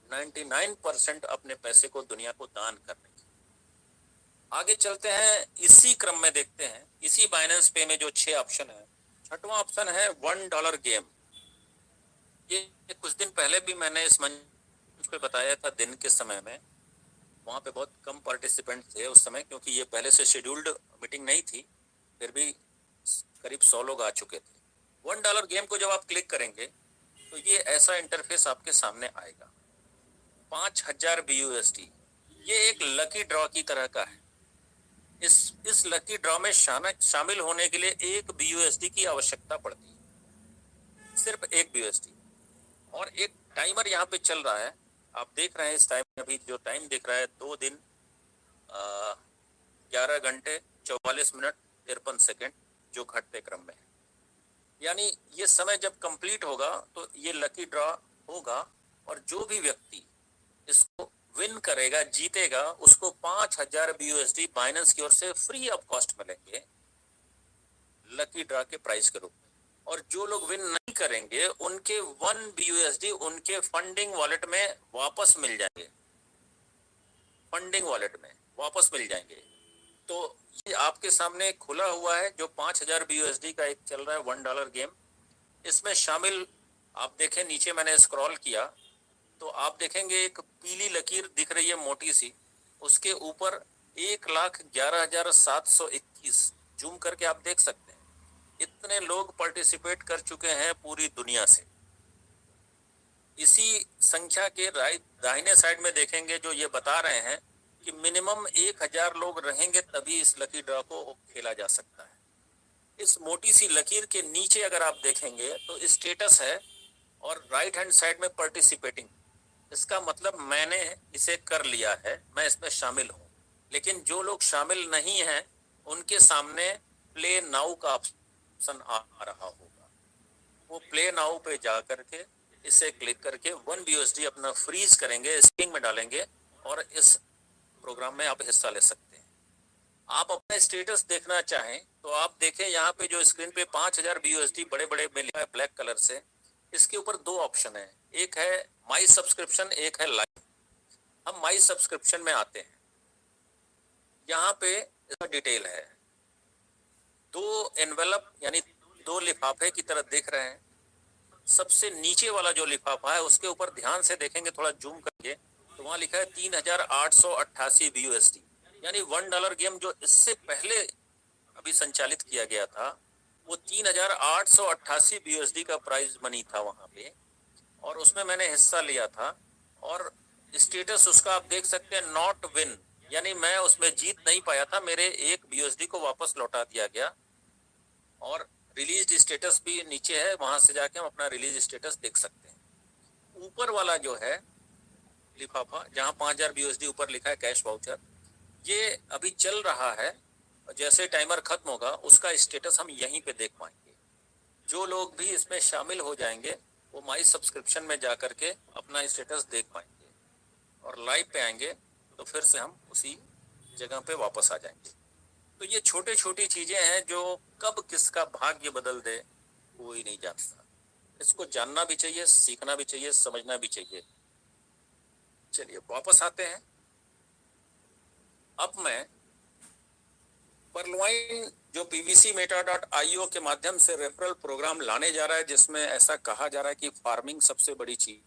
99% अपने पैसे को दुनिया को दान करने की। आगे चलते हैं, इसी क्रम में देखते हैं इसी बाइनेंस पे में जो 6 ऑप्शन है। छठवां ऑप्शन है $1 गेम। ये कुछ दिन पहले भी मैंने इस मंच पे बताया था, दिन के समय में। वहाँ पे बहुत कम पार्टिसिपेंट थे उस समय, क्योंकि ये पहले से शेड्यूल्ड मीटिंग नहीं थी। फिर भी करीब 100 लोग आ चुके थे। $1 गेम को जब आप क्लिक करेंगे तो ये ऐसा इंटरफेस आपके सामने आएगा। 5000 BUSD, ये एक लकी ड्रॉ की तरह का है। इस लकी ड्रॉ में शामिल होने के लिए 1 BUSD की आवश्यकता पड़ती है, सिर्फ 1 BUSD। और एक टाइमर यहाँ पे चल रहा है, आप देख रहे हैं। इस टाइम अभी जो टाइम दिख रहा है 2 दिन 11 घंटे 44 मिनट 53 सेकेंड, जो घटते क्रम में है। यानी ये समय जब कंप्लीट होगा तो ये लकी ड्रॉ होगा, और जो भी व्यक्ति इसको विन करेगा, जीतेगा, उसको 5000 BUSD बाइनेंस की ओर से फ्री ऑफ कॉस्ट मिलेंगे लकी ड्रॉ के प्राइस के रूप में। और जो लोग विन नहीं करेंगे उनके 1 BUSD उनके फंडिंग वॉलेट में वापस मिल जाएंगे, फंडिंग वॉलेट में वापस मिल जाएंगे। तो ये आपके सामने खुला हुआ है, जो 5000 BUSD का एक चल रहा है $1 गेम। इसमें शामिल आप देखें, नीचे मैंने स्क्रॉल किया तो आप देखेंगे एक पीली लकीर दिख रही है मोटी सी, उसके ऊपर 1,11,721, जूम करके आप देख सकते हैं। इतने लोग पार्टिसिपेट कर चुके हैं पूरी दुनिया से। इसी संख्या के दाहिने साइड में देखेंगे, जो ये बता रहे हैं कि मिनिमम 1000 लोग रहेंगे तभी इस लकी ड्रॉ को खेला जा सकता है। इस मोटी सी लकीर के नीचे अगर आप देखेंगे तो स्टेटस है, और राइट हैंड साइड में पार्टिसिपेटिंग। इसका मतलब मैंने इसे कर लिया है, मैं इसमें शामिल हूँ। लेकिन जो लोग शामिल नहीं हैं उनके सामने प्ले नाउ का ऑप्शन आ रहा होगा। वो प्ले नाउ पे जा करके इसे क्लिक करके 1 BUSD अपना फ्रीज करेंगे, स्ट्रिंग में डालेंगे, और इस प्रोग्राम में आप हिस्सा ले सकते हैं। आप अपना स्टेटस देखना चाहें तो आप देखें, यहाँ पे जो स्क्रीन पे 5000 BUSD बड़े बड़े में लिखा है ब्लैक कलर से, इसके ऊपर 2 ऑप्शन है, एक है माई सब्सक्रिप्शन, एक है लाइव। हम माई सब्सक्रिप्शन में आते हैं। यहाँ पे इसका डिटेल है, 2 एनवेलप यानी 2 लिफाफे की तरह दिख रहे हैं। सबसे नीचे वाला जो लिफाफा है उसके ऊपर ध्यान से देखेंगे, थोड़ा जूम करके, तो वहां लिखा है 3888 BUSD, यानी $1 गेम जो इससे पहले अभी संचालित किया गया था वो 3888 BUSD का प्राइज मनी था वहां पे, और उसमें मैंने हिस्सा लिया था। और स्टेटस उसका आप देख सकते हैं, नॉट विन, यानी मैं उसमें जीत नहीं पाया था, मेरे 1 BUSD को वापस लौटा दिया गया। और रिलीज स्टेटस भी नीचे है, वहां से जाके हम अपना रिलीज स्टेटस देख सकते हैं। ऊपर वाला जो है लिफाफा जहां 5000 BUSD ऊपर लिखा है कैश वाउचर, ये अभी चल रहा है। जैसे टाइमर खत्म होगा उसका स्टेटस हम यहीं पे देख पाएंगे। जो लोग भी इसमें शामिल हो जाएंगे वो माई सब्सक्रिप्शन में जा करके अपना स्टेटस देख पाएंगे, और लाइव पे आएंगे तो फिर से हम उसी जगह पे वापस आ जाएंगे। तो ये छोटे छोटी चीजें हैं जो कब किसका भाग्य बदल दे कोई नहीं जानता। इसको जानना भी चाहिए, सीखना भी चाहिए, समझना भी चाहिए। चलिए वापस आते हैं। अब मैं परलवाइन जो pvcmeta.io के माध्यम से रेफरल प्रोग्राम लाने जा रहा है, जिसमें ऐसा कहा जा रहा है कि फार्मिंग सबसे बड़ी चीज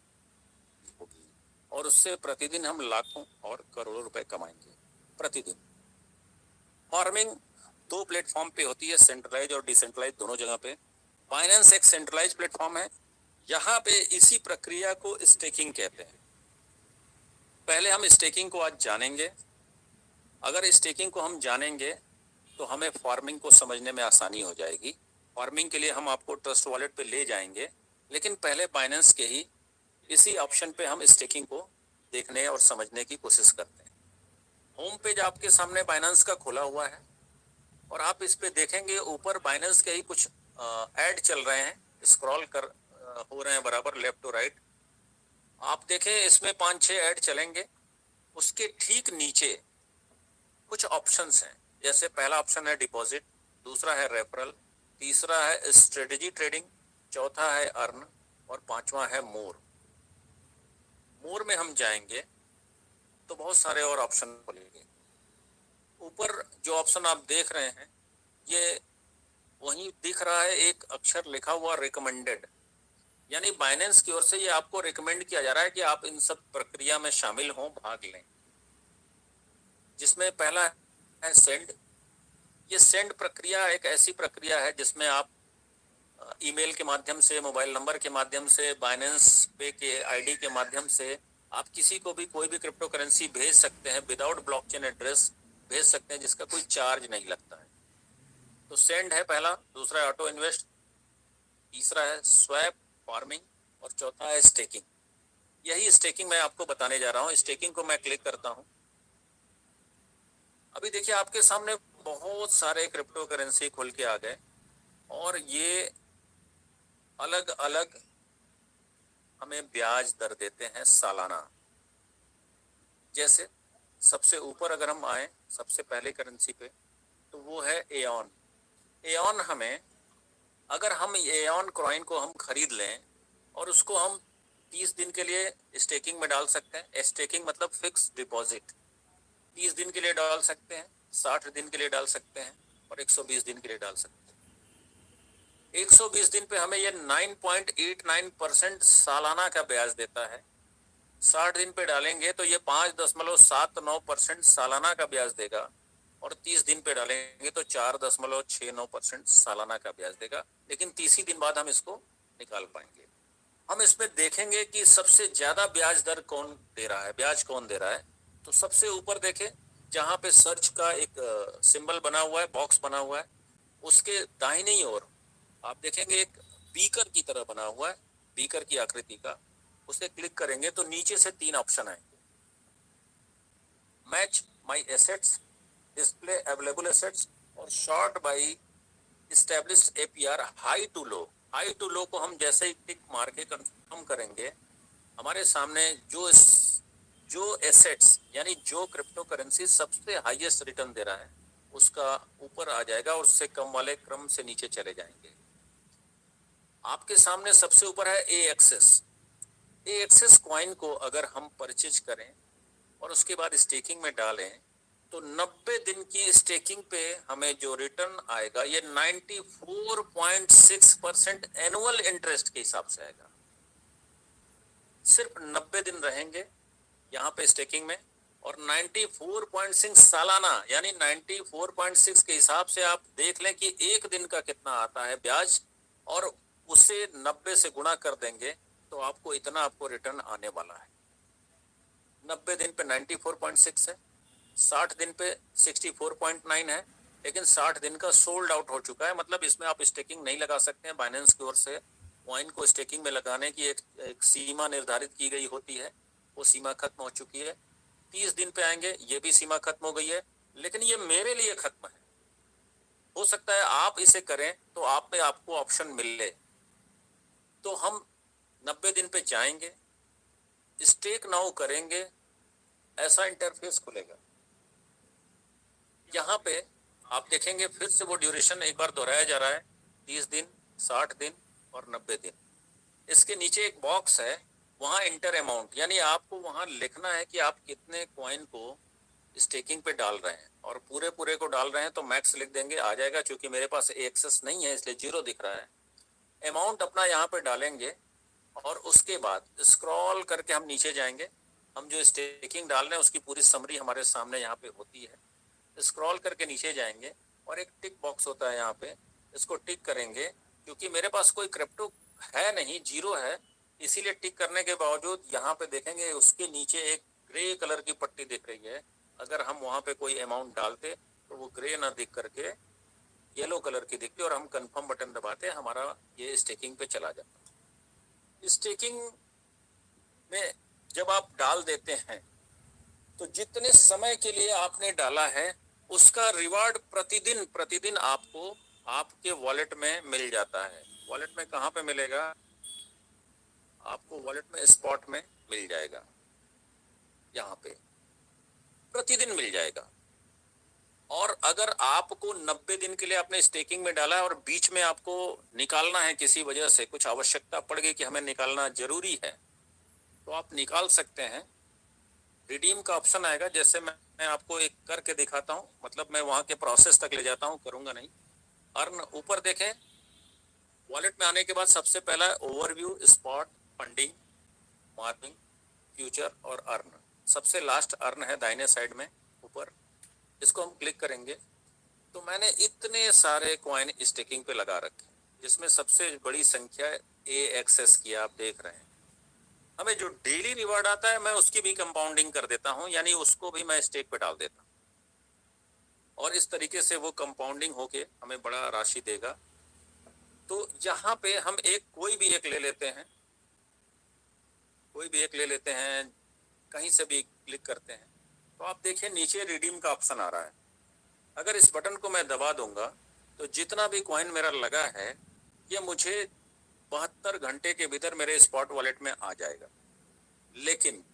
होगी और उससे प्रतिदिन हम लाखों और करोड़ों रुपए कमाएंगे प्रतिदिन। फार्मिंग 2 प्लेटफॉर्म पे होती है, सेंट्रलाइज और डिसेंट्रलाइज दोनों जगह पे। बाइनेंस एक सेंट्रलाइज प्लेटफॉर्म है, यहाँ पे इसी प्रक्रिया को स्टेकिंग कहते हैं। पहले हम स्टेकिंग को आज जानेंगे। अगर स्टेकिंग को हम जानेंगे तो हमें फार्मिंग को समझने में आसानी हो जाएगी। फार्मिंग के लिए हम आपको ट्रस्ट वॉलेट पे ले जाएंगे, लेकिन पहले बाइनेंस के ही इसी ऑप्शन पे हम स्टेकिंग को देखने और समझने की कोशिश करते हैं। होम पेज आपके सामने बाइनेंस का खुला हुआ है और आप इस पे देखेंगे ऊपर बाइनेंस के ही कुछ ऐड चल रहे हैं, स्क्रॉल कर हो रहे हैं बराबर लेफ्ट टू राइट। आप देखें इसमें 5-6 ऐड चलेंगे। उसके ठीक नीचे कुछ ऑप्शंस हैं, जैसे पहला ऑप्शन है डिपॉजिट, दूसरा है रेफरल, तीसरा है स्ट्रेटेजी ट्रेडिंग, चौथा है अर्न और पांचवा है मोर। मोर में हम जाएंगे तो बहुत सारे और ऑप्शन खुलेंगे। ऊपर जो ऑप्शन आप देख रहे हैं ये वहीं दिख रहा है, एक अक्षर लिखा हुआ रिकमेंडेड, यानी बाइनेंस की ओर से ये आपको रिकमेंड किया जा रहा है कि आप इन सब प्रक्रिया में शामिल हों, भाग लें। जिसमें पहला है सेंड। ये सेंड प्रक्रिया एक ऐसी प्रक्रिया है जिसमें आप ईमेल के माध्यम से, मोबाइल नंबर के माध्यम से, बाइनेंस पे के आईडी के माध्यम से आप किसी को भी कोई भी क्रिप्टो करेंसी भेज सकते हैं, विदाउट ब्लॉकचेन एड्रेस भेज सकते हैं, जिसका कोई चार्ज नहीं लगता है। तो सेंड है पहला, दूसरा है ऑटो इन्वेस्ट, तीसरा है स्वैप फार्मिंग और चौथा है स्टेकिंग। यही स्टेकिंग मैं आपको बताने जा रहा हूँ। स्टेकिंग को मैं क्लिक करता हूँ। अभी देखिए आपके सामने बहुत सारे क्रिप्टो करेंसी खुल के आ गए और ये अलग अलग हमें ब्याज दर देते हैं सालाना। जैसे सबसे ऊपर अगर हम आए सबसे पहले करेंसी पे तो वो है एऑन। एऑन हमें, अगर हम एऑन कॉइन को हम खरीद लें और उसको हम 30 दिन के लिए स्टेकिंग में डाल सकते हैं। स्टेकिंग मतलब फिक्स डिपॉजिट। 30 दिन के लिए डाल सकते हैं, 60 दिन के लिए डाल सकते हैं और 120 दिन के लिए डाल सकते हैं। 120 दिन पे हमें ये 9.89% सालाना का ब्याज देता है। 60 दिन पे डालेंगे तो ये 5.79% सालाना का ब्याज देगा और 30 दिन पे डालेंगे तो 4.69% सालाना का ब्याज देगा। लेकिन 30 ही दिन बाद हम इसको निकाल पाएंगे। हम इसमें देखेंगे कि सबसे ज्यादा ब्याज दर कौन दे रहा है, ब्याज कौन दे रहा है। तो सबसे ऊपर देखें जहां पे सर्च का एक सिंबल बना हुआ है, बॉक्स बना हुआ है, उसके दाहिनी ओर आप देखेंगे एक बीकर की तरह बना हुआ है, बीकर की आकृति का। उसे क्लिक करेंगे तो नीचे से 3 ऑप्शन आएंगे, match my assets, display available assets और sort by established APR high to low. High to low को हम जैसे ही टिक मार के कंफर्म करेंगे, हमारे सामने जो एसेट्स यानी जो क्रिप्टो करेंसी सबसे हाईएस्ट रिटर्न दे रहा है उसका ऊपर आ जाएगा और उससे कम वाले क्रम से नीचे चले जाएंगे। आपके सामने सबसे ऊपर है ए एक्सेस कॉइन को अगर हम परचेज करें और उसके बाद स्टेकिंग में डालें तो 90 दिन की स्टेकिंग पे हमें जो रिटर्न आएगा ये 94.6% एनुअल इंटरेस्ट के हिसाब से आएगा। सिर्फ 90 दिन रहेंगे यहाँ पे स्टेकिंग में, और 94.6 सालाना यानी 94.6 के हिसाब से आप देख लें कि एक दिन का कितना आता है ब्याज, और उसे 90 से गुणा कर देंगे तो आपको इतना आपको रिटर्न आने वाला है। 90 दिन पे 94.6 है, 60 दिन पे 64.9 है, लेकिन 60 दिन का सोल्ड आउट हो चुका है, मतलब इसमें आप स्टेकिंग नहीं लगा सकते हैं। बाइनेंस की ओर से कॉइन को स्टेकिंग में लगाने की एक सीमा निर्धारित की गई होती है, वो सीमा खत्म हो चुकी है। 30 दिन पे आएंगे, ये भी सीमा खत्म हो गई है, लेकिन ये मेरे लिए खत्म है। हो सकता है आप इसे करें तो आप में आपको ऑप्शन मिले। तो हम 90 दिन पे जाएंगे, स्टेक नाउ करेंगे, ऐसा इंटरफेस खुलेगा। यहाँ पे आप देखेंगे फिर से वो ड्यूरेशन एक बार दोहराया जा रहा है, 30 दिन, 60 दिन और 90 दिन। इसके नीचे एक बॉक्स है, वहां इंटर अमाउंट, यानी आपको वहां लिखना है कि आप कितने कॉइन को स्टेकिंग पे डाल रहे हैं, और पूरे पूरे को डाल रहे हैं तो मैक्स लिख देंगे, आ जाएगा। चूंकि मेरे पास एक्सेस नहीं है इसलिए 0 दिख रहा है। अमाउंट अपना यहाँ पे डालेंगे और उसके बाद स्क्रॉल करके हम नीचे जाएंगे। हम जो स्टेकिंग डाल रहे हैं उसकी पूरी समरी हमारे सामने यहाँ पे होती है। स्क्रॉल करके नीचे जाएंगे और एक टिक बॉक्स होता है यहाँ पे, इसको टिक करेंगे। क्योंकि मेरे पास कोई क्रिप्टो है नहीं, 0 है, इसीलिए टिक करने के बावजूद यहाँ पे देखेंगे उसके नीचे एक ग्रे कलर की पट्टी दिख रही है। अगर हम वहाँ पे कोई अमाउंट डालते तो वो ग्रे ना दिख करके येलो कलर की दिखती, और हम कंफर्म बटन दबाते, हमारा ये स्टेकिंग पे चला जाता। स्टेकिंग में जब आप डाल देते हैं तो जितने समय के लिए आपने डाला है उसका रिवार्ड प्रतिदिन आपको आपके वॉलेट में मिल जाता है। वॉलेट में कहाँ पे मिलेगा? आपको वॉलेट में स्पॉट में मिल जाएगा, यहाँ पे प्रतिदिन मिल जाएगा। और अगर आपको 90 दिन के लिए आपने स्टेकिंग में डाला है और बीच में आपको निकालना है, किसी वजह से कुछ आवश्यकता पड़ गई कि हमें निकालना जरूरी है, तो आप निकाल सकते हैं। रिडीम का ऑप्शन आएगा, जैसे मैं आपको एक करके दिखाता हूं, मतलब मैं वहां के प्रोसेस तक ले जाता हूं, करूंगा नहीं। अर्न ऊपर देखें, वॉलेट में आने के बाद सबसे पहला overview, spot, funding, margin, future और अर्न। सबसे लास्ट अर्न है दाहिने साइड में ऊपर, इसको हम क्लिक करेंगे तो मैंने इतने सारे कॉइन स्टेकिंग पे लगा रखे, जिसमें सबसे बड़ी संख्या AXS की आप देख रहे हैं। हमें जो डेली रिवार्ड आता है मैं उसकी भी कंपाउंडिंग कर देता हूं, यानी उसको भी मैं स्टेक पे डाल देता हूं, और इस तरीके से वो कंपाउंडिंग होके हमें बड़ा राशि देगा। तो यहाँ पे हम कोई भी एक ले लेते हैं, कहीं से भी क्लिक करते हैं तो आप देखिए नीचे रिडीम का ऑप्शन आ रहा है। अगर इस बटन को मैं दबा दूंगा तो जितना भी कॉइन मेरा लगा है ये मुझे 72 घंटे के भीतर मेरे स्पॉट वॉलेट में आ जाएगा। लेकिन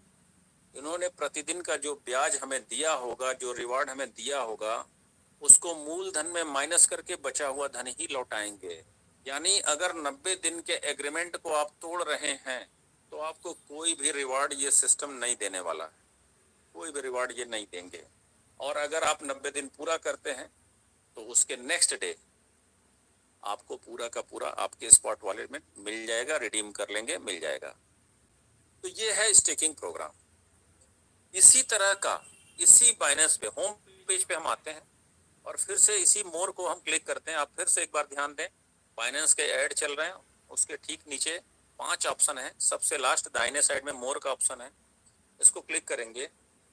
इन्होंने प्रतिदिन का जो ब्याज हमें दिया होगा, जो रिवार्ड हमें दिया होगा, उसको मूलधन में माइनस करके बचा हुआ धन ही लौटाएंगे। यानी अगर 90 दिन के एग्रीमेंट को आप तोड़ रहे हैं तो आपको कोई भी रिवार्ड ये सिस्टम नहीं देने वाला है, कोई भी रिवार्ड ये नहीं देंगे। और अगर आप 90 दिन पूरा करते हैं तो उसके नेक्स्ट डे आपको पूरा का पूरा आपके स्पॉट वॉलेट में मिल जाएगा, रिडीम कर लेंगे, मिल जाएगा। तो ये है स्टेकिंग प्रोग्राम। इसी तरह का इसी बाइनेंस पे होम पेज पे हम आते हैं और फिर से इसी मोर को हम क्लिक करते हैं। आप फिर से एक बार ध्यान दें, बाइनेंस के ऐड चल रहे हैं, उसके ठीक नीचे 5 ऑप्शन है, सबसे लास्ट दाहिने साइड में मोर का ऑप्शन है, इसको क्लिक करेंगे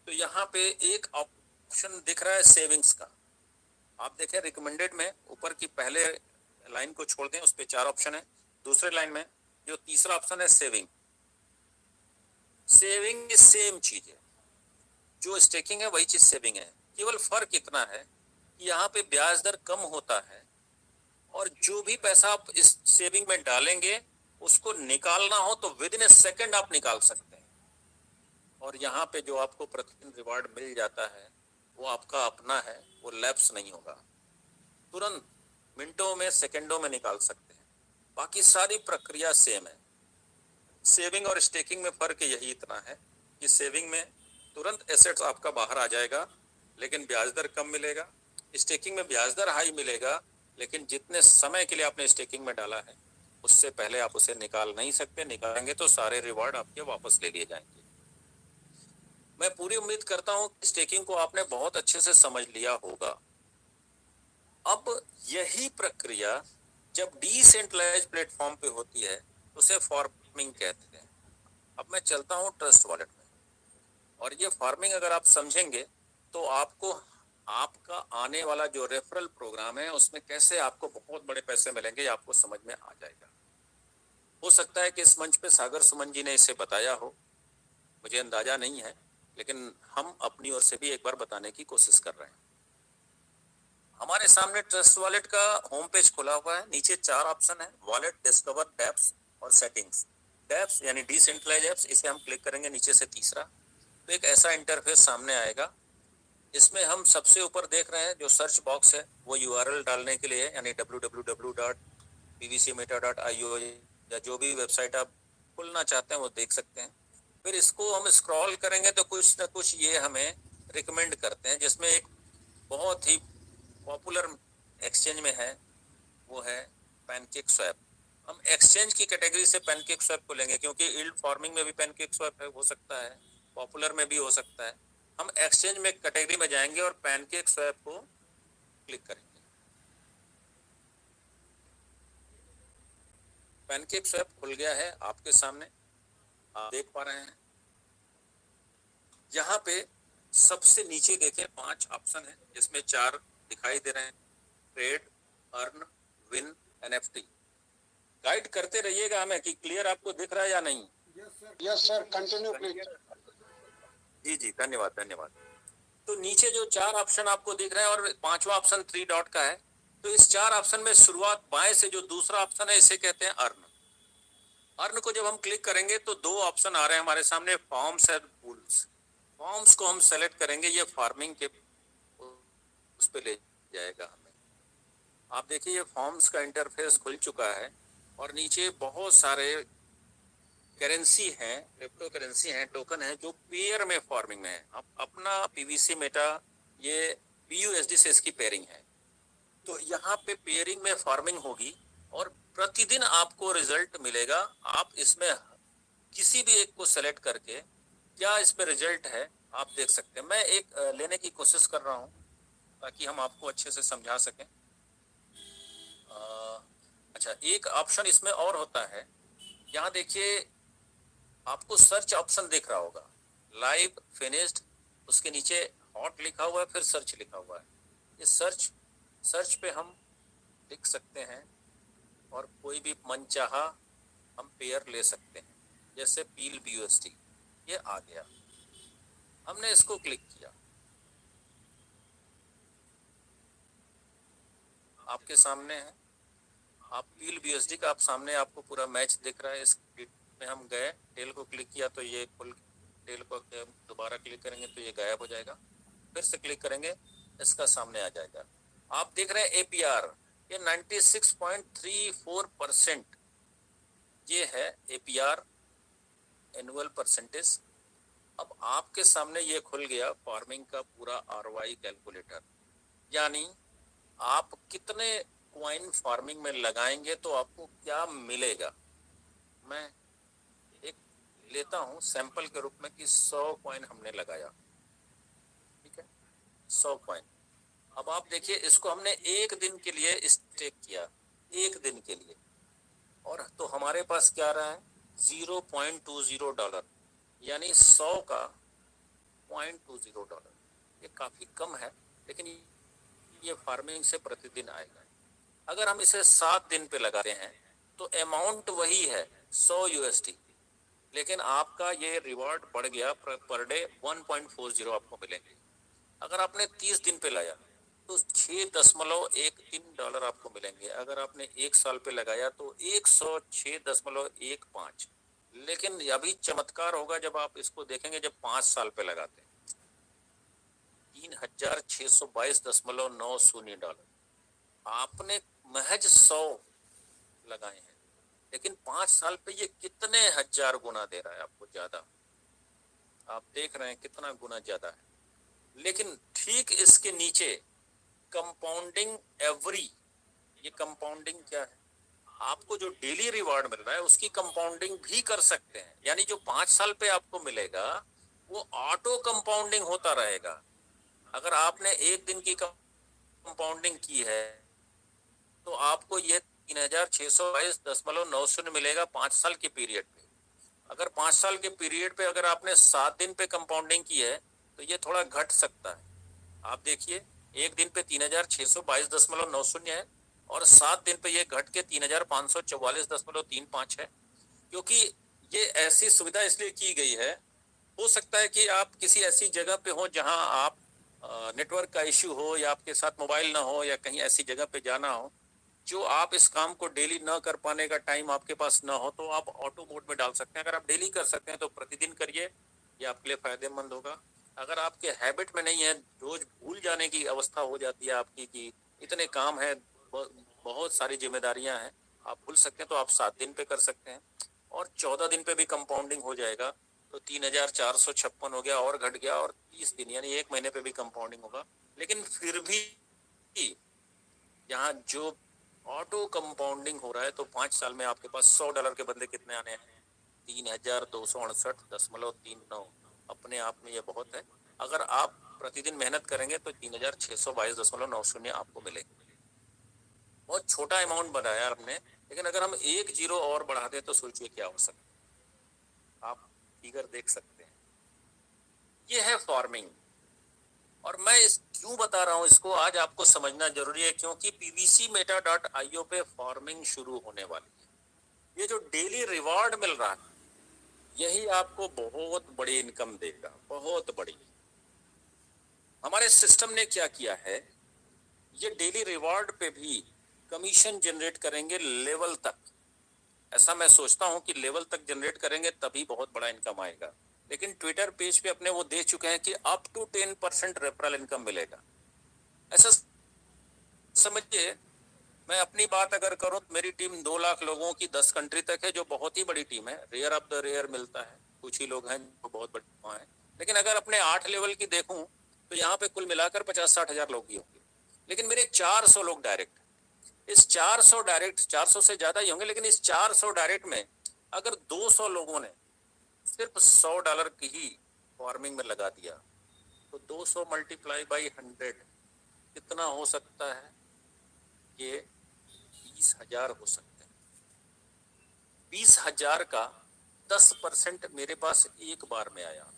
तो यहाँ पे एक ऑप्शन दिख रहा है सेविंग्स का। आप देखें रिकमेंडेड में ऊपर की पहले लाइन को छोड़ दें, उस पे 4 ऑप्शन है। दूसरे लाइन में जो तीसरा ऑप्शन है सेविंग सेम चीज है, जो स्टेकिंग है वही चीज सेविंग है। केवल फर्क इतना है कि यहाँ पे ब्याज दर कम होता है और जो भी पैसा आप इस सेविंग में डालेंगे उसको निकालना हो तो विद इन ए सेकेंड आप निकाल सकते हैं। और यहाँ पे जो आपको प्रतिदिन रिवार्ड मिल जाता है वो आपका अपना है, वो लैप्स नहीं होगा, तुरंत मिनटों में सेकंडों में निकाल सकते हैं। बाकी सारी प्रक्रिया सेम है। सेविंग और स्टेकिंग में फर्क यही इतना है कि सेविंग में तुरंत एसेट्स आपका बाहर आ जाएगा लेकिन ब्याज दर कम मिलेगा। स्टेकिंग में ब्याज दर हाई मिलेगा, लेकिन जितने समय के लिए आपने स्टेकिंग में डाला है उससे पहले आप उसे निकाल नहीं सकते। निकालेंगे तो सारे रिवॉर्ड आपके वापस ले लिए जाएंगे। मैं पूरी उम्मीद करता हूं कि स्टेकिंग को आपने बहुत अच्छे से समझ लिया होगा। अब यही प्रक्रिया जब डिसेंट्रलाइज्ड प्लेटफॉर्म पे होती है तो उसे फार्मिंग कहते हैं। अब मैं चलता हूं ट्रस्ट वॉलेट में, और ये फार्मिंग अगर आप समझेंगे तो आपको आपका आने वाला जो रेफरल प्रोग्राम है उसमें कैसे आपको बहुत बड़े पैसे मिलेंगे आपको समझ में आ जाएगा। हो सकता है कि इस मंच पे सागर सुमन जी ने इसे बताया हो, मुझे अंदाजा नहीं है, लेकिन हम अपनी ओर से भी एक बार बताने की कोशिश कर रहे हैं। हमारे सामने ट्रस्ट वॉलेट का होम पेज खुला हुआ है। नीचे 4 ऑप्शन है, वॉलेट, डिस्कवर, डैप्स और सेटिंग्स। डैप्स यानी डिसेंट्रलाइज्ड एप्स, इसे हम क्लिक करेंगे नीचे से तीसरा, तो एक ऐसा इंटरफेस सामने आएगा। इसमें हम सबसे ऊपर देख रहे हैं जो सर्च बॉक्स है वो यूआरएल डालने के लिए, यानी www.pvcmeta.io या जो भी वेबसाइट आप खोलना चाहते हैं वो देख सकते हैं। फिर इसको हम स्क्रॉल करेंगे तो कुछ ना कुछ ये हमें रिकमेंड करते हैं, जिसमें एक बहुत ही पॉपुलर एक्सचेंज में है, वो है पैनकेक स्वैप। हम एक्सचेंज की कैटेगरी से पैनकेक स्वैप को लेंगे, क्योंकि यील्ड फार्मिंग में भी पैनकेक स्वैप हो सकता है, पॉपुलर में भी हो सकता है। हम एक्सचेंज में कैटेगरी में जाएंगे और पैनकेक स्वैप को क्लिक करेंगे। पैनकेक स्वैप खुल गया है आपके सामने, आप देख पा रहे हैं। यहाँ पे सबसे नीचे देखें 5 ऑप्शन है, जिसमें 4 दिखाई दे रहे हैं, trade, earn, win, NFT. Guide करते रहिएगा हमें कि क्लियर आपको दिख रहा है या नहीं।
Yes sir, continue please.
जी जी, धन्यवाद धन्यवाद। तो नीचे जो 4 ऑप्शन आपको दिख रहे हैं और 5वां ऑप्शन 3 डॉट का है, तो इस 4 ऑप्शन में शुरुआत बाएं से जो दूसरा ऑप्शन है इसे कहते हैं अर्न। अर्न को जब हम क्लिक करेंगे तो 2 ऑप्शन आ रहे हैं हमारे सामने, फॉर्म्स एंड पूल्स। फॉर्म्स को हम सेलेक्ट करेंगे, ये फार्मिंग के उस पे ले जाएगा हमें। आप देखिए ये फॉर्म्स का इंटरफेस खुल चुका है और नीचे बहुत सारे करेंसी हैं, क्रिप्टो करेंसी हैं, टोकन है जो पेयर में फार्मिंग में है। अब अपना पीवीसी मेटा ये पीयूएसडी से इसकी पेयरिंग है, तो यहाँ पे पेयरिंग में फार्मिंग होगी और प्रतिदिन आपको रिजल्ट मिलेगा। आप इसमें किसी भी एक को सेलेक्ट करके क्या इसमें रिजल्ट है आप देख सकते हैं। मैं एक लेने की कोशिश कर रहा हूँ ताकि हम आपको अच्छे से समझा सकें। अच्छा, एक ऑप्शन इसमें और होता है, यहाँ देखिए आपको सर्च ऑप्शन दिख रहा होगा, लाइव, फिनिश्ड, उसके नीचे हॉट लिखा हुआ है, फिर सर्च लिखा हुआ है। ये सर्च पे हम लिख सकते हैं और कोई भी मनचाहा हम पेयर ले सकते हैं, जैसे पील बीयूएसडी, ये आ गया। हमने इसको क्लिक किया, आपके सामने है, आप पील बीयूएसडी का आप सामने आपको पूरा मैच दिख रहा है। इस में हम गए, टेल को क्लिक किया तो ये खुल, टेल को दोबारा क्लिक करेंगे तो ये गायब हो जाएगा, फिर से क्लिक करेंगे इसका सामने आ जाएगा। आप देख रहे हैं एपीआर, ये 96.34% ये है एपीआर, एनुअल परसेंटेज। अब आपके सामने ये खुल गया फार्मिंग का पूरा आरओआई कैलकुलेटर, यानी आप कितने क्वाइन फार्मिंग में लगाएंगे तो आपको क्या मिलेगा। मैं एक लेता हूं सैंपल के रूप में कि 100 क्वाइन हमने लगाया, ठीक है, 100 क्वाइन। अब आप देखिए इसको हमने 1 दिन के लिए स्टेक किया, 1 दिन के लिए, और तो हमारे पास क्या आ रहा है, $0.20, यानी 100 का $0.20। ये काफी कम है, लेकिन ये फार्मिंग से प्रतिदिन आएगा। अगर हम इसे 7 दिन पे लगाते हैं तो अमाउंट वही है 100 यूएसडी, लेकिन आपका ये रिवॉर्ड बढ़ गया, पर डे 1.40 आपको मिलेंगे। अगर आपने 30 दिन पे लाया तो $6.13 आपको मिलेंगे। अगर आपने 1 साल पे लगाया तो 106.15। लेकिन अभी चमत्कार होगा जब आप इसको देखेंगे, जब 5 साल पे लगाते हैं, $3,622.90। आपने महज 100 लगाए हैं, लेकिन 5 साल पे ये कितने हजार गुना दे रहा है आपको ज्यादा। आप देख रहे हैं कितना गुना ज्यादा है। लेकिन ठीक इसके नीचे कंपाउंडिंग एवरी, ये कंपाउंडिंग क्या है? आपको जो डेली रिवॉर्ड मिल रहा है उसकी कंपाउंडिंग भी कर सकते हैं, यानी जो 5 साल पे आपको मिलेगा वो ऑटो कंपाउंडिंग होता रहेगा। अगर आपने एक दिन की कंपाउंडिंग की है तो आपको ये 3622.90 मिलेगा 5 साल के पीरियड पे। अगर 5 साल के पीरियड पे अगर आपने 7 दिन पे कंपाउंडिंग की है तो ये थोड़ा घट सकता है। आप देखिए, एक दिन पे 3622.90 है और 7 दिन पे ये घट के 3544.35 है, क्योंकि ये ऐसी सुविधा इसलिए की गई है। हो सकता है कि आप किसी ऐसी जगह पे हो जहां आप नेटवर्क का इश्यू हो, या आपके साथ मोबाइल ना हो, या कहीं ऐसी जगह पे जाना हो जो आप इस काम को डेली न कर पाने का टाइम आपके पास ना हो, तो आप ऑटो मोड में डाल सकते हैं। अगर आप डेली कर सकते हैं तो प्रतिदिन करिए, ये आपके लिए फायदेमंद होगा। अगर आपके हैबिट में नहीं है, रोज भूल जाने की अवस्था हो जाती है आपकी कि इतने काम है, बहुत सारी जिम्मेदारियां हैं, आप भूल सकते हैं, तो आप 7 दिन पे कर सकते हैं और 14 दिन पे भी कंपाउंडिंग हो जाएगा, तो 3456 हो गया और घट गया, और 30 दिन यानी 1 महीने पे भी कंपाउंडिंग होगा। लेकिन फिर भी यहाँ जो ऑटो कंपाउंडिंग हो रहा है, तो 5 साल में आपके पास $100 के बदले कितने आने हैं? 3268.39। अपने आप में ये बहुत है। अगर आप प्रतिदिन मेहनत करेंगे तो 3622.90 आपको मिलेंगे। बहुत छोटा अमाउंट बनाया हमने, लेकिन अगर हम एक जीरो और बढ़ा दें तो सोचिए क्या हो सकता है। आप फिगर देख सकते हैं। ये है फार्मिंग। और मैं इस क्यों बता रहा हूं इसको, आज आपको समझना जरूरी है, क्योंकि pvcmeta.io पे फार्मिंग शुरू होने वाली है। ये जो डेली रिवॉर्ड मिल रहा है, यही आपको बहुत बड़ी इनकम देगा, बहुत बड़ी। हमारे सिस्टम ने क्या किया है, ये डेली रिवॉर्ड पे भी कमीशन जनरेट करेंगे लेवल तक। ऐसा मैं सोचता हूं कि लेवल तक जनरेट करेंगे तभी बहुत बड़ा इनकम आएगा। लेकिन ट्विटर पेज पे अपने वो दे चुके हैं कि अप टू 10% रेफरल इनकम मिलेगा। ऐसा समझिए, मैं अपनी बात अगर करूं तो मेरी टीम 2 लाख लोगों की 10 कंट्री तक है, जो बहुत ही बड़ी टीम है। रेयर ऑफ द रेयर मिलता है, कुछ ही लोग हैं जो बहुत बड़े हैं। लेकिन अगर अपने 8 लेवल की देखूं तो यहाँ पे कुल मिलाकर 50-60 हजार लोग ही होंगे, लेकिन मेरे 400 लोग डायरेक्ट। इस 400 डायरेक्ट, 400 से ज्यादा ही होंगे, लेकिन इस 400 डायरेक्ट में अगर 200 लोगों ने सिर्फ $100 की ही फार्मिंग में लगा दिया, तो 200 मल्टीप्लाई बाई 100 कितना हो सकता है? ये 20,000 हो सकते हैं। 20,000 का 10% मेरे पास एक बार में आया।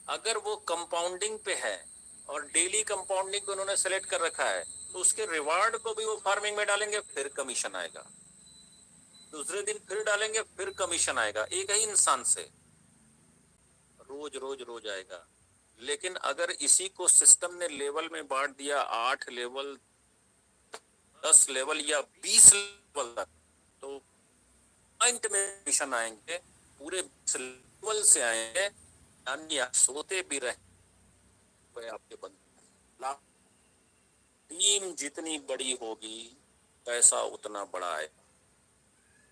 अगर वो कंपाउंडिंग पे है और डेली कंपाउंडिंग को उन्होंने सेलेक्ट कर रखा है, तो उसके रिवार्ड को भी वो फार्मिंग में डालेंगे, फिर कमीशन आएगा। दूसरे दिन फिर डालेंगे, फिर कमीशन आएगा। एक ही इंसान से रोज रोज रोज आएगा। लेकिन अगर इसी को सिस्टम ने लेवल में बांट दिया, 8 लेवल, 10 लेवल या 20 लेवल तक, तो पॉइंट में कमीशन आएंगे, पूरे लेवल से आएंगे, यानी आप सोते भी रहे आपके बंद। टीम जितनी बड़ी होगी पैसा उतना बड़ा आएगा।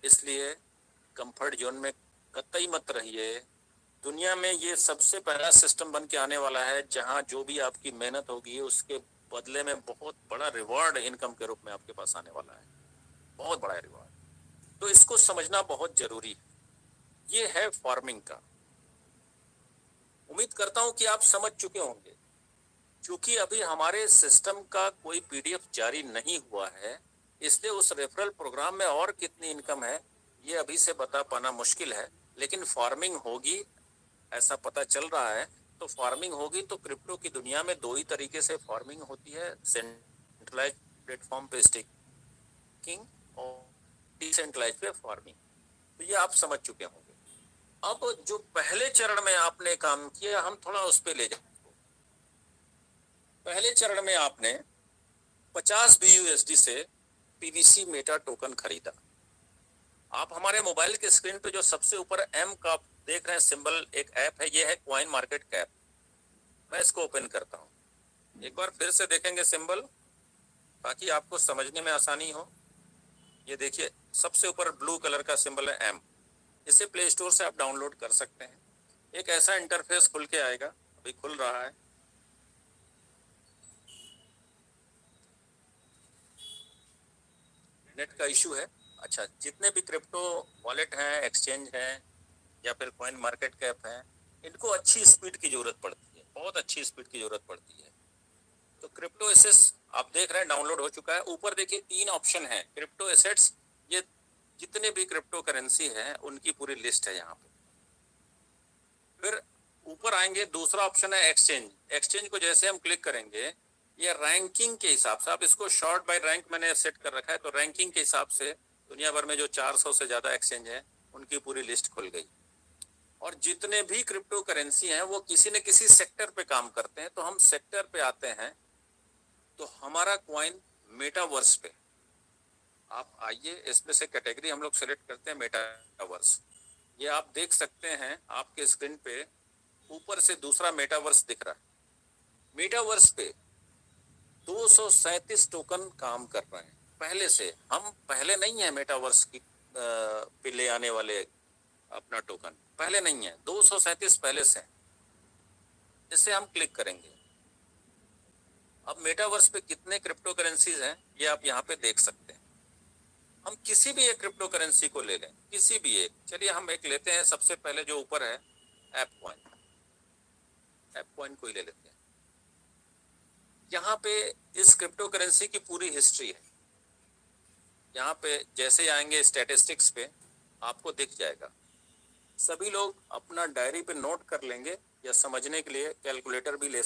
इसलिए कंफर्ट जोन में कतई मत रहिए। दुनिया में ये सबसे पहला सिस्टम बन के आने वाला है जहां जो भी आपकी मेहनत होगी उसके बदले में बहुत बड़ा रिवॉर्ड इनकम के रूप में आपके पास आने वाला है, बहुत बड़ा रिवॉर्ड। तो इसको समझना बहुत जरूरी है। ये है फार्मिंग का। उम्मीद करता हूं कि आप समझ चुके होंगे। क्योंकि अभी हमारे सिस्टम का कोई पीडीएफ जारी नहीं हुआ है, इसलिए उस रेफरल प्रोग्राम में और कितनी इनकम है ये अभी से बता पाना मुश्किल है। लेकिन फार्मिंग होगी ऐसा पता चल रहा है। तो फार्मिंग होगी तो क्रिप्टो की दुनिया में 2 ही तरीके से फार्मिंग होती है, सेंट्रलाइज्ड प्लेटफॉर्म पे स्टेकिंग और डिसेंट्रलाइज्ड पे फार्मिंग। तो ये आप समझ चुके होंगे। अब जो पहले चरण में आपने काम किया, हम थोड़ा उस पे ले जाए। पहले चरण में आपने 50 BUSD से पीवीसी मेटा टोकन खरीदा। आप हमारे मोबाइल के स्क्रीन पे जो सबसे ऊपर एम का देख रहे हैं सिंबल, एक ऐप है, ये है कॉइन मार्केट कैप। मैं इसको ओपन करता हूँ, एक बार फिर से देखेंगे सिंबल ताकि आपको समझने में आसानी हो। ये देखिए सबसे ऊपर ब्लू कलर का सिंबल है एम। इसे प्ले स्टोर से आप डाउनलोड कर सकते हैं। एक ऐसा इंटरफेस खुल के आएगा, अभी खुल रहा है। नेट का इशू है। अच्छा, जितने भी क्रिप्टो वॉलेट हैं, एक्सचेंज हैं या फिर कॉइन मार्केट कैप हैं, इनको अच्छी स्पीड की जरूरत पड़ती है, बहुत अच्छी स्पीड की जरूरत पड़ती है। तो क्रिप्टो एसेट्स आप देख रहे हैं डाउनलोड हो चुका है। ऊपर देखिए 3 ऑप्शन है क्रिप्टो एसेट्स, ये जितने भी क्रिप्टो करेंसी है उनकी पूरी लिस्ट है यहाँ पे। फिर ऊपर आएंगे, दूसरा ऑप्शन है एक्सचेंज। एक्सचेंज को जैसे हम क्लिक करेंगे, ये रैंकिंग के हिसाब से, आप इसको शॉर्ट बाय रैंक मैंने सेट कर रखा है, तो रैंकिंग के हिसाब से दुनिया भर में जो 400 से ज्यादा एक्सचेंज है उनकी पूरी लिस्ट खुल गई। और जितने भी क्रिप्टो करेंसी हैं वो किसी न किसी सेक्टर पे काम करते हैं। तो हम सेक्टर पे आते हैं, तो हमारा कॉइन मेटावर्स पे, आप आइए, इसमें से कैटेगरी हम लोग सेलेक्ट करते हैं मेटावर्स। ये आप देख सकते हैं आपके स्क्रीन पे ऊपर से दूसरा मेटावर्स दिख रहा है। मेटावर्स पे 237 टोकन काम कर रहे हैं पहले से। हम पहले नहीं है मेटावर्स की पे ले आने वाले अपना टोकन, पहले नहीं है, 237 पहले से। इससे हम क्लिक करेंगे। अब मेटावर्स पे कितने क्रिप्टो करेंसीज हैं ये आप यहाँ पे देख सकते हैं। हम किसी भी एक क्रिप्टो करेंसी को ले लें, किसी भी एक। चलिए हम एक लेते हैं, सबसे पहले जो ऊपर है ऐप कॉइन, ऐप कॉइन को ही ले लेते हैं। यहाँ पे इस क्रिप्टो करेंसी की पूरी हिस्ट्री है। यहाँ पे जैसे आएंगे स्टैटिस्टिक्स पे आपको दिख जाएगा। सभी लोग अपना डायरी पे नोट कर लेंगे, या समझने के लिए कैलकुलेटर भी ले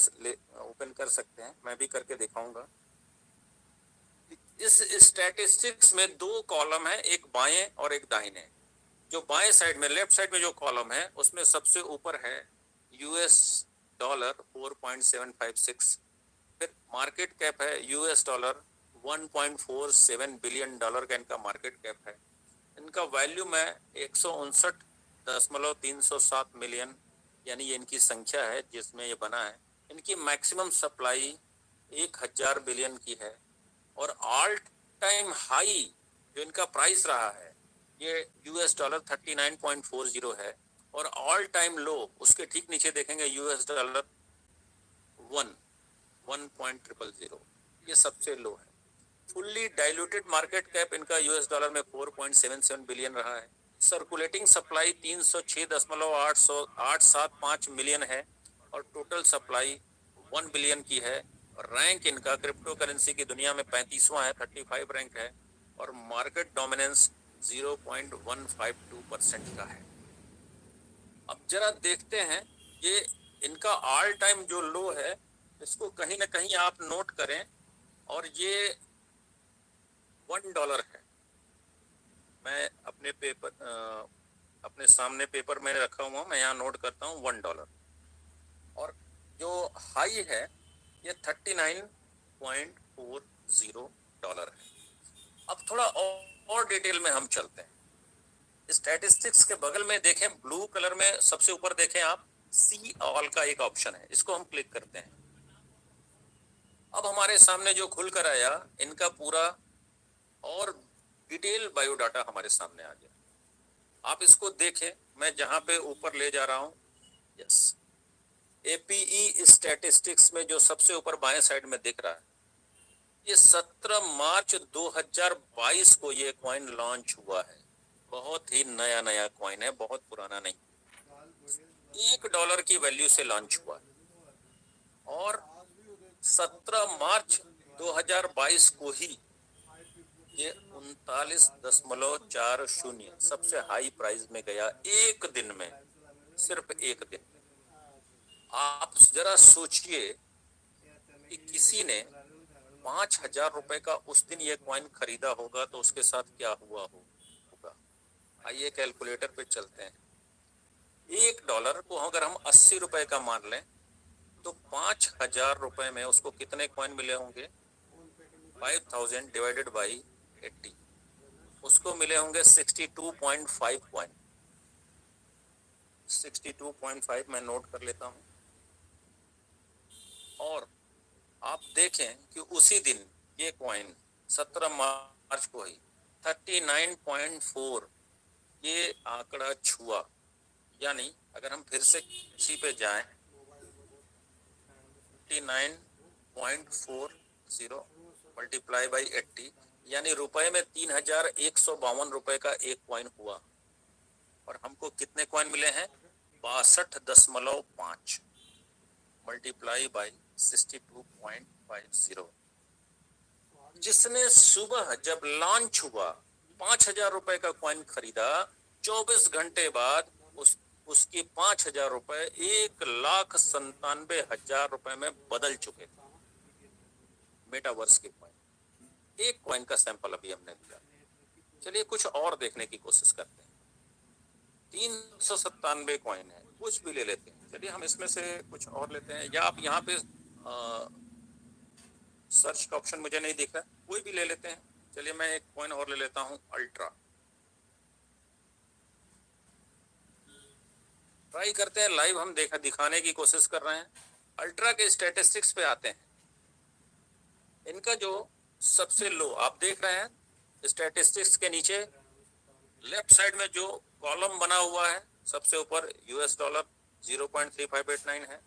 ओपन कर सकते हैं, मैं भी करके दिखाऊंगा। इस स्टैटिस्टिक्स में 2 कॉलम है, एक बाएं और एक दाहिने। जो बाएं साइड में, लेफ्ट साइड में जो कॉलम है उसमें सबसे ऊपर है यूएस डॉलर 4.756, फिर मार्केट कैप है यूएस डॉलर 1.47 बिलियन डॉलर का इनका मार्केट कैप है। इनका वैल्यूम है 159.307 मिलियन, यानी ये इनकी संख्या है जिसमें ये बना है। इनकी मैक्सिमम सप्लाई 1000 बिलियन की है, और ऑल टाइम हाई जो इनका प्राइस रहा है ये यूएस डॉलर 39.40 है, और ऑल टाइम लो उसके ठीक नीचे देखेंगे यूएस डॉलर 1.000, ये सबसे लो है। फुल्ली डाइल्यूटेड मार्केट कैप इनका यूएस डॉलर में 4.77 बिलियन रहा है। सर्कुलेटिंग सप्लाई 306.875 मिलियन है, और टोटल सप्लाई 1 बिलियन की है। और रैंक इनका क्रिप्टो करेंसी की दुनिया में 35वां है, 35 रैंक है, और मार्केट डोमिनेंस 0.152% का है। अब जरा देखते हैं, ये इनका ऑल टाइम जो लो है इसको कहीं ना कहीं आप नोट करें, और ये $1 है। मैं अपने पेपर अपने सामने पेपर में रखा हुआ, मैं यहाँ नोट करता हूँ $1। और जो हाई है ये 39.40 है। अब थोड़ा और डिटेल में हम चलते हैं। स्टैटिस्टिक्स के बगल में देखें, ब्लू कलर में सबसे ऊपर देखें आप, सी ऑल का एक ऑप्शन है, इसको हम क्लिक करते हैं। अब हमारे सामने जो खुल कर आया, इनका पूरा और डिटेल बायोडाटा हमारे सामने आ गया। आप इसको देखें, मैं जहां पे ऊपर ले जा रहा हूं, यस, एपीई स्टैटिस्टिक्स में जो सबसे ऊपर बाएं साइड में दिख रहा है, ये 17 मार्च 2022 को ये कॉइन लॉन्च हुआ है। बहुत ही नया नया कॉइन है, बहुत पुराना नहीं। $1 की वैल्यू से लॉन्च हुआ है, और 17 मार्च 2022 को ही ये 39.40 सबसे हाई प्राइस में गया, एक दिन में, सिर्फ एक दिन। आप जरा सोचिए कि किसी ने 5,000 रुपए का उस दिन ये कॉइन खरीदा होगा तो उसके साथ क्या हुआ होगा। आइए कैलकुलेटर पे चलते हैं। $1 को अगर हम 80 रुपए का मान लें तो 5,000 रुपए में उसको कितने कॉइन मिले होंगे? 5,000 डिवाइडेड बाई 80, उसको मिले होंगे 62.5 कॉइन। 62.5 मैं नोट कर लेता हूं। और आप देखें कि उसी दिन ये कॉइन 17 मार्च को ही 39.4 ये आंकड़ा छुआ। यानी अगर हम फिर से इसी पे जाएं, 39.40 मल्टीप्लाई बाई 80, यानी रुपए में 3152 का एक कॉइन हुआ, और हमको कितने कॉइन मिले हैं? 62.5 मल्टीप्लाई बाई 62.50। जिसने सुबह जब लॉन्च हुआ 5,000 रुपए का कॉइन खरीदा, 24 घंटे बाद उसके 5,000 रुपए 1,97,000 रुपए में बदल चुके थे। मेटावर्स के कॉइन, एक कॉइन का सैंपल अभी हमने लिया। चलिए कुछ और देखने की कोशिश करते हैं। 397 कॉइन है, कुछ भी ले लेते हैं। चलिए हम इसमें से कुछ और लेते हैं, या आप यहाँ पे सर्च का ऑप्शन मुझे नहीं दिख रहा, कोई भी ले लेते हैं। चलिए मैं एक कॉइन और ले लेता हूं, अल्ट्रा। ट्राई करते हैं, लाइव हम दिखाने की कोशिश कर रहे हैं। अल्ट्रा के स्टैटिस्टिक्स पे आते हैं। इनका जो सबसे लो आप देख रहे हैं, स्टैटिस्टिक्स के नीचे लेफ्ट साइड में जो कॉलम बना हुआ है, सबसे ऊपर यूएस डॉलर 0.3589 है,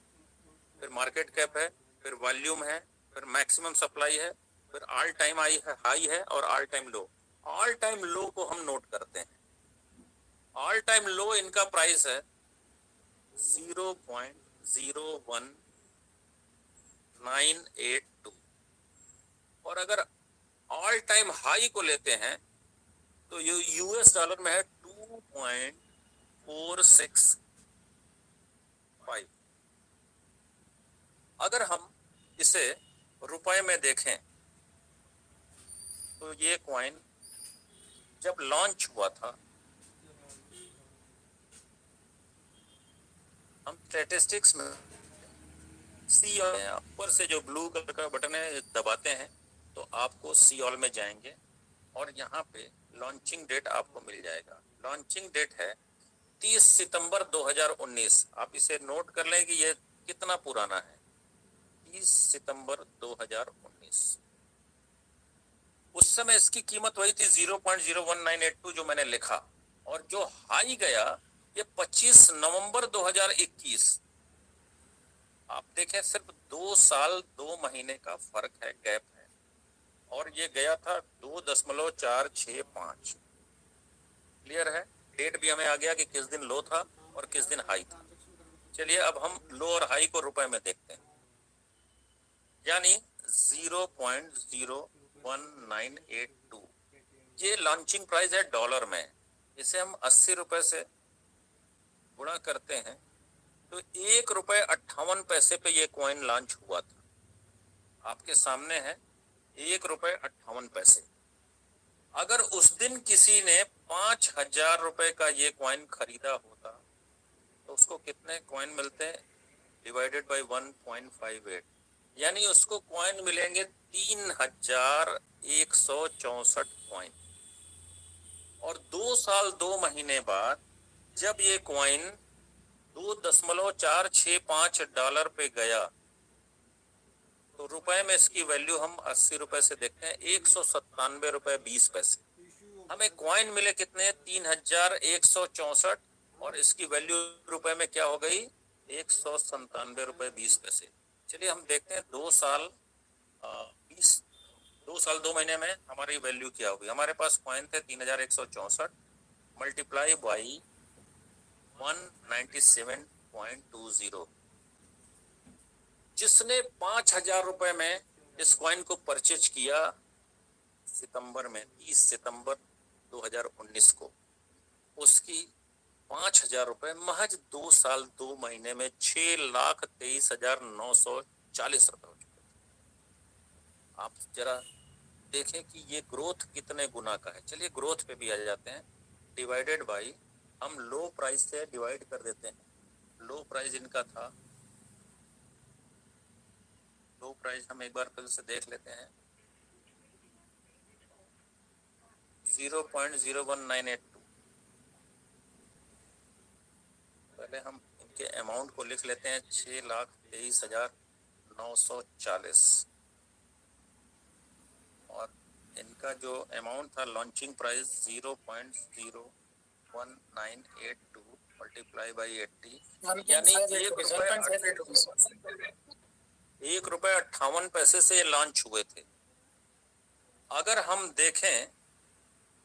फिर मार्केट कैप है, फिर वॉल्यूम है, फिर मैक्सिमम सप्लाई है, फिर ऑल टाइम हाई है और ऑल टाइम लो। ऑल टाइम लो को हम नोट करते हैं। ऑल टाइम लो इनका प्राइस है 0.01982, और अगर ऑल टाइम हाई को लेते हैं तो ये यूएस डॉलर में है 2.465। अगर हम इसे रुपए में देखें तो ये कॉइन जब लॉन्च हुआ था, हम स्टैटिस्टिक्स में सी ऊपर से जो ब्लू कलर का बटन है दबाते हैं तो आपको सी ऑल में जाएंगे, और यहाँ पे लॉन्चिंग डेट आपको मिल जाएगा। लॉन्चिंग डेट है 30 सितंबर 2019। आप इसे नोट कर लें कि ये कितना पुराना है, 30 सितंबर 2019। उस समय इसकी कीमत वही थी 0.01982 जो मैंने लिखा, और जो हाई गया ये 25 नवंबर 2021। आप देखें सिर्फ 2 साल 2 महीने का फर्क है, गैप है, और ये गया था 2.465। क्लियर है? डेट भी हमें आ गया कि किस दिन लो था और किस दिन हाई था। चलिए अब हम लो और हाई को रुपए में देखते हैं, यानी 0.01982 ये लॉन्चिंग प्राइस है डॉलर में। इसे हम 80 रुपए से गुणा करते हैं तो 1.58 पे ये कॉइन लॉन्च हुआ था। आपके सामने है 1.58। अगर उस दिन किसी ने 5,000 रुपए का ये कॉइन खरीदा होता तो उसको कितने कॉइन मिलते हैं? डिवाइडेड बाय 1.58, यानी उसको कॉइन मिलेंगे 3,164 कॉइन। और 2 साल 2 महीने बाद जब ये कॉइन 2.465 डॉलर पे गया तो रुपए में इसकी वैल्यू हम 80 रुपए से देखते हैं, 197 रुपए 20 पैसे। हमें कॉइन मिले कितने? 3,164, और इसकी वैल्यू रुपए में क्या हो गई? 197 रुपए 20 पैसे। चलिए हम देखते हैं 2 साल 2 महीने में हमारी वैल्यू क्या होगी। हमारे पास कॉइन थे 3,164 मल्टीप्लाई बाई 197.20। जिसने 5,000 रुपए में इस कॉइन को परचेज किया सितंबर में, 30 सितंबर 2019 को, उसकी 5,000 रुपए महज 2 साल 2 महीने में 6,23,940 रुपए हो चुके। आप जरा देखें कि ये ग्रोथ कितने गुना का है। चलिए ग्रोथ पे भी आ जाते हैं। डिवाइडेड बाई, हम लो प्राइस से डिवाइड कर देते हैं। लो प्राइस इनका था, लो प्राइस हम एक बार फिर से देख लेते हैं, 0.01982। पहले हम इनके अमाउंट को लिख लेते हैं, 6,23,940, और इनका जो अमाउंट था लॉन्चिंग प्राइस 0.01982 मल्टीप्लाई बाई 80, यानी 1.58 से ये लॉन्च हुए थे। अगर हम देखें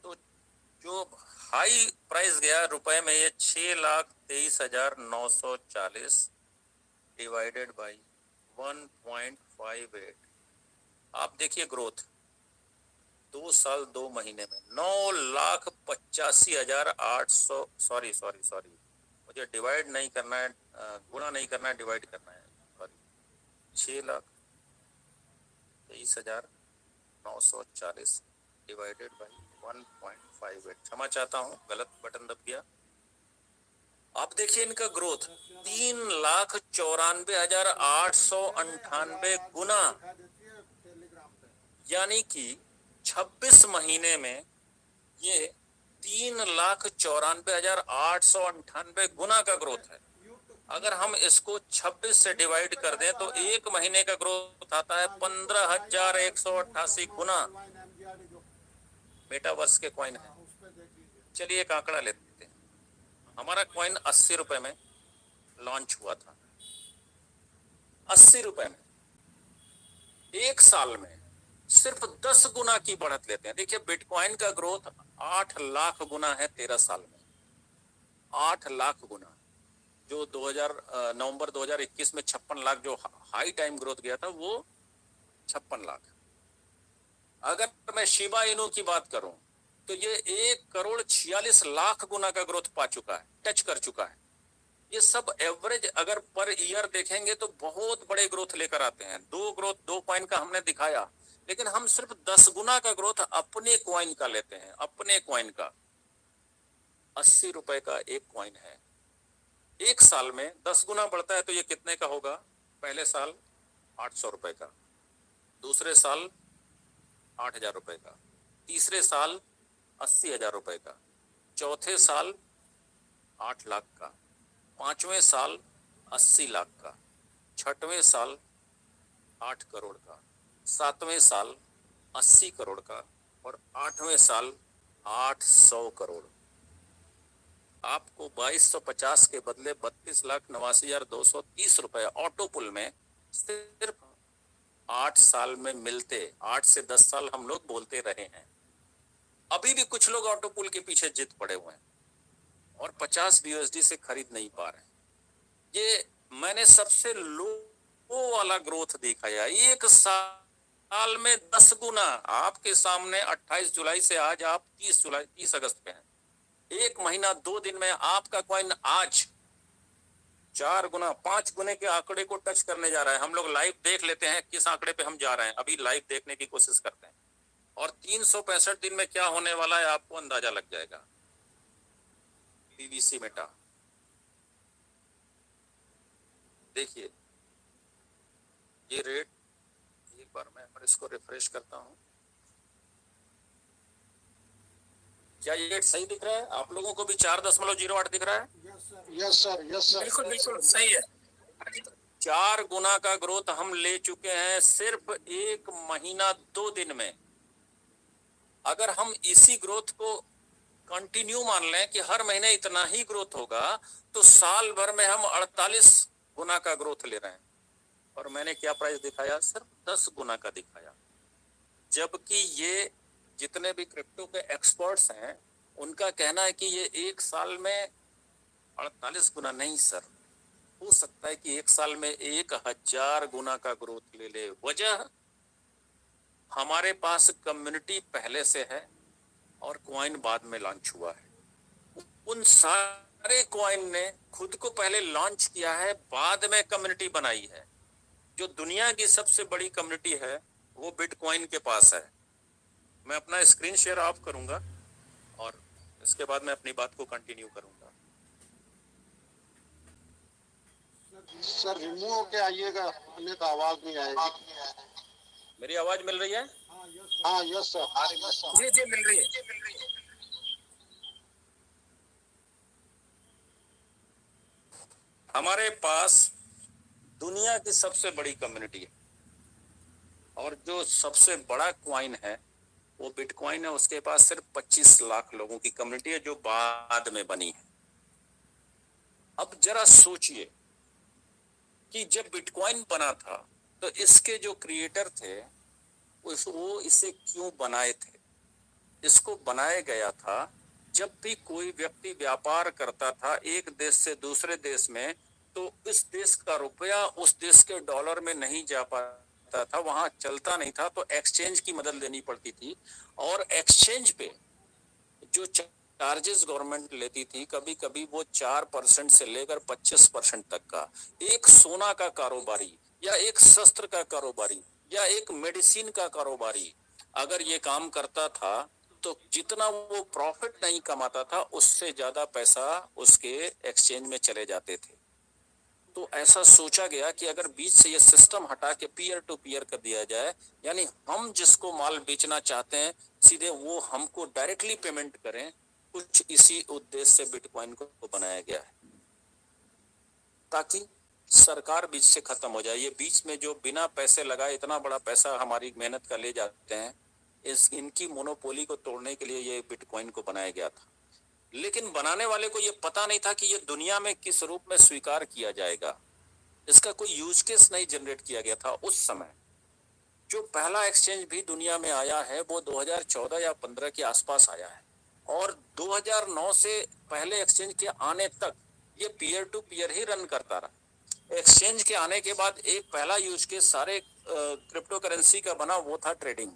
तो जो हाई प्राइस गया रुपए में, ये 6,23,940 डिवाइडेड बाई 1.58, आप देखिए ग्रोथ 2 साल 2 महीने में 9,85,800, सॉरी सॉरी सॉरी, मुझे डिवाइड नहीं करना है, गुणा नहीं करना है, डिवाइड करना है, सॉरी, 6,23,940 डिवाइडेड बाई 1.58, क्षमा चाहता हूँ, गलत बटन दब गया। आप देखिए इनका ग्रोथ 3,94,898 गुना, यानी कि 26 महीने में ये 3,94,898 गुना का ग्रोथ है। अगर हम इसको 26 से डिवाइड कर दें तो एक महीने का ग्रोथ आता है 15,188 गुना। मेटावर्स के कॉइन है। चलिए एक आंकड़ा लेते हैं। हमारा कॉइन 80 रुपए में लॉन्च हुआ था। 80 रुपए में एक साल में सिर्फ 10 गुना की बढ़त लेते हैं। देखिए बिटकॉइन का ग्रोथ 8 लाख गुना है 13 साल में। 8 लाख गुना। जो नवंबर 2021 में 56 लाख जो हाई टाइम ग्रोथ गया था, वो 56 लाख। अगर मैं शिबा इनू की बात करूं तो ये 1,46,00,000 गुना का ग्रोथ पा चुका है, टच कर चुका है। ये सब एवरेज अगर पर ईयर देखेंगे तो बहुत बड़े ग्रोथ लेकर आते हैं। दो कॉइन का हमने दिखाया, लेकिन हम सिर्फ 10 गुना का ग्रोथ अपने कॉइन का लेते हैं। अपने कॉइन का 80 रुपए का एक कॉइन है। एक साल में 10 गुना बढ़ता है तो ये कितने का होगा? पहले साल 800 रुपए का, दूसरे साल 8,000 रुपए का, तीसरे साल 80,000 रुपए का, चौथे साल 8 लाख का, पांचवें साल 80 लाख का, छठवें साल 8 करोड़ का, सातवें साल 80 करोड़ का और आठवें साल 800 करोड़। आपको 2250 के बदले 32,89,230 रुपए ऑटो पुल में सिर्फ 8 साल में मिलते। 8 से 10 साल हम लोग बोलते रहे हैं। अभी भी कुछ लोग ऑटो पुल के पीछे जिद पड़े हुए हैं और 50 USD से खरीद नहीं पा रहे। ये मैंने सबसे लो वाला ग्रोथ दिखाया। एक साल में 10 गुना। आपके सामने 28 जुलाई से आज आप 30 अगस्त पे हैं। एक महीना 2 दिन में आपका कॉइन आज 4 गुना 5 गुने के आंकड़े को टच करने जा रहा है। हम लोग लाइव देख लेते हैं किस आंकड़े पे हम जा रहे हैं। अभी लाइव देखने की कोशिश करते हैं और 365 दिन में क्या होने वाला है आपको अंदाजा लग जाएगा। पीवीसी मेटा देखिए, ये रेट, एक बार मैं इसको रिफ्रेश करता हूं। क्या ये रेट सही दिख रहा है आप लोगों को भी? 4.08 दिख रहा है?
यस सर, यस सर,
बिल्कुल बिल्कुल सही है। 4 गुना का ग्रोथ हम ले चुके हैं सिर्फ एक महीना 2 दिन में। अगर हम इसी ग्रोथ को कंटिन्यू मान लें कि हर महीने इतना ही ग्रोथ होगा तो साल भर में हम 48 गुना का ग्रोथ ले रहे हैं। और मैंने क्या प्राइस दिखाया? सिर्फ 10 गुना का दिखाया। जबकि ये जितने भी क्रिप्टो के एक्सपर्ट्स हैं उनका कहना है कि ये एक साल में 48 गुना नहीं सर, हो सकता है कि एक साल में 1000 गुना का ग्रोथ ले ले। वजह, हमारे पास कम्युनिटी पहले से है और कॉइन बाद में लॉन्च हुआ है। उन सारे कॉइन ने खुद को पहले लॉन्च किया है, बाद में कम्युनिटी बनाई है। जो दुनिया की सबसे बड़ी कम्युनिटी है वो बिटकॉइन के पास है। मैं अपना स्क्रीन शेयर ऑफ करूंगा और इसके बाद मैं अपनी बात को कंटिन्यू करूंगा।
सर रिमूव होके आइएगा, हमें तो आवाज नहीं आएगी।
मेरी आवाज मिल रही है?
हाँ यस सर,
जी जी मिल रही है। हमारे पास दुनिया की सबसे बड़ी कम्युनिटी है और जो सबसे बड़ा कॉइन है वो बिटकॉइन है। उसके पास सिर्फ 25 लाख लोगों की कम्युनिटी है जो बाद में बनी है। अब जरा सोचिए कि जब बिटकॉइन बना था तो इसके जो क्रिएटर थे वो इसे क्यों बनाए थे? इसको बनाया गया था जब भी कोई व्यक्ति व्यापार करता था एक देश से दूसरे देश में, तो इस देश का रुपया उस देश के डॉलर में नहीं जा पाता था, वहां चलता नहीं था, तो एक्सचेंज की मदद लेनी पड़ती थी। और एक्सचेंज पे जो चार्जेस गवर्नमेंट लेती थी, कभी कभी वो 4% से लेकर 25% तक का, एक सोना का कारोबारी या एक शस्त्र का कारोबारी या एक मेडिसिन का कारोबारी अगर ये काम करता था, तो जितना वो प्रॉफिट नहीं कमाता था उससे ज्यादा पैसा उसके एक्सचेंज में चले जाते थे। तो ऐसा सोचा गया कि अगर बीच से ये सिस्टम हटा के पीयर टू पीयर कर दिया जाए, यानी हम जिसको माल बेचना चाहते हैं सीधे वो हमको डायरेक्टली पेमेंट करें, कुछ इसी उद्देश्य से बिटकॉइन को बनाया गया है, ताकि सरकार बीच से खत्म हो जाए। ये बीच में जो बिना पैसे लगाए इतना बड़ा पैसा हमारी मेहनत का ले जाते हैं, इनकी मोनोपोली को तोड़ने के लिए ये बिटकॉइन को बनाया गया था। लेकिन बनाने वाले को ये पता नहीं था कि ये दुनिया में किस रूप में स्वीकार किया जाएगा। इसका कोई यूज केस नहीं जनरेट किया गया था उस समय। जो पहला एक्सचेंज भी दुनिया में आया है वो 2014 या 15 के आसपास आया है, और 2009 से पहले एक्सचेंज के आने तक ये पीयर टू पीयर ही रन करता रहा। एक्सचेंज के आने के बाद एक पहला यूज केस सारे क्रिप्टो करेंसी का बना, वो था ट्रेडिंग।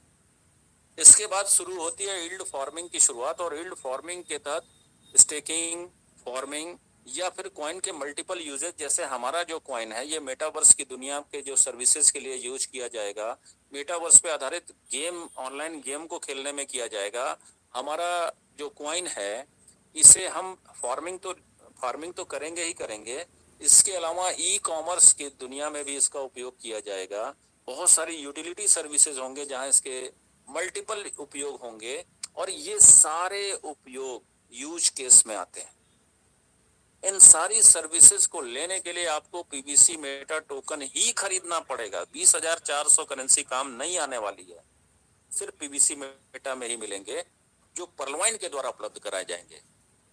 इसके बाद शुरू होती है यील्ड फार्मिंग की शुरुआत, और यील्ड फार्मिंग के तहत स्टेकिंग, फार्मिंग या फिर कॉइन के मल्टीपल यूजेज, जैसे हमारा जो कॉइन है ये मेटावर्स की दुनिया के जो सर्विसेज के लिए यूज किया जाएगा, मेटावर्स पे आधारित गेम, ऑनलाइन गेम को खेलने में किया जाएगा। हमारा जो कॉइन है इसे हम फार्मिंग तो करेंगे ही करेंगे, इसके अलावा ई कॉमर्स की दुनिया में भी इसका उपयोग किया जाएगा। बहुत सारी यूटिलिटी सर्विसेज होंगे जहां इसके मल्टीपल उपयोग होंगे, और ये सारे उपयोग यूज केस में आते हैं। इन सारी सर्विसेज को लेने के लिए आपको पीबीसी मेटा टोकन ही खरीदना पड़ेगा। 20,400 करेंसी काम नहीं आने वाली है, सिर्फ पीबीसी मेटा में ही मिलेंगे, जो पर्लवाइन के द्वारा उपलब्ध कराए जाएंगे।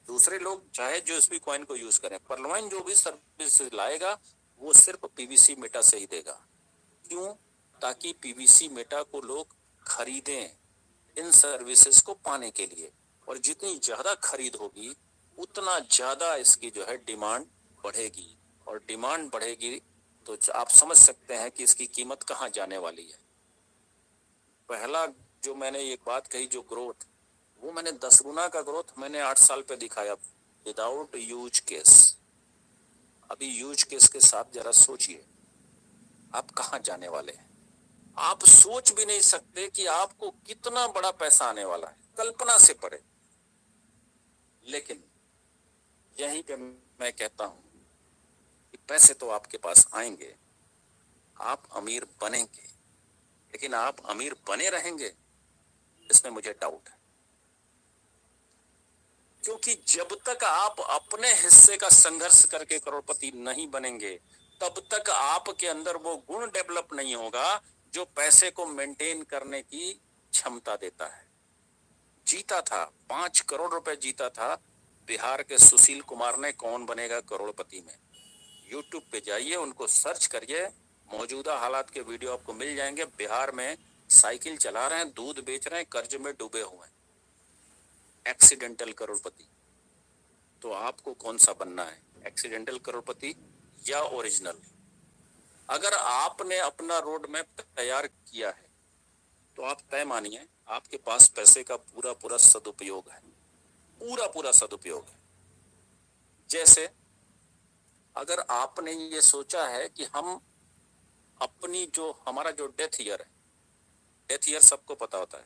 दूसरे लोग चाहे जो इस भी कॉइन को यूज करें, पर्लवाइन जो भी सर्विस लाएगा वो सिर्फ पीबीसी मेटा से ही देगा। क्यों? ताकि पीबीसी मेटा को लोग खरीदें इन सर्विसेज को पाने के लिए, और जितनी ज्यादा खरीद होगी उतना ज्यादा इसकी जो है डिमांड बढ़ेगी, और डिमांड बढ़ेगी तो आप समझ सकते हैं कि इसकी कीमत कहाँ जाने वाली है। पहला जो मैंने एक बात कही, जो ग्रोथ, वो मैंने 10 गुना का ग्रोथ मैंने 8 साल पे दिखाया विदाउट यूज केस। अभी यूज केस के साथ जरा सोचिए आप कहाँ जाने वाले हैं। आप सोच भी नहीं सकते कि आपको कितना बड़ा पैसा आने वाला है, कल्पना से परे। लेकिन यहीं पे मैं कहता हूं कि पैसे तो आपके पास आएंगे, आप अमीर बनेंगे, लेकिन आप अमीर बने रहेंगे इसमें मुझे डाउट है। क्योंकि जब तक आप अपने हिस्से का संघर्ष करके करोड़पति नहीं बनेंगे, तब तक आपके अंदर वो गुण डेवलप नहीं होगा जो पैसे को मेंटेन करने की क्षमता देता है। जीता था 5 करोड़ रुपए जीता था बिहार के सुशील कुमार ने कौन बनेगा करोड़पति में। यूट्यूब पे जाइए, उनको सर्च करिए, मौजूदा हालात के वीडियो आपको मिल जाएंगे। बिहार में साइकिल चला रहे हैं, दूध बेच रहे हैं, कर्ज में डूबे हुए हैं, एक्सीडेंटल करोड़पति। तो आपको कौन सा बनना है, एक्सीडेंटल करोड़पति या ओरिजिनल? अगर आपने अपना रोड मैप तैयार किया है तो आप तय मानिए आपके पास पैसे का पूरा पूरा सदुपयोग है, पूरा पूरा सदुपयोग है। जैसे अगर आपने ये सोचा है कि हम अपनी जो हमारा जो डेथ ईयर है, डेथ ईयर सबको पता होता है,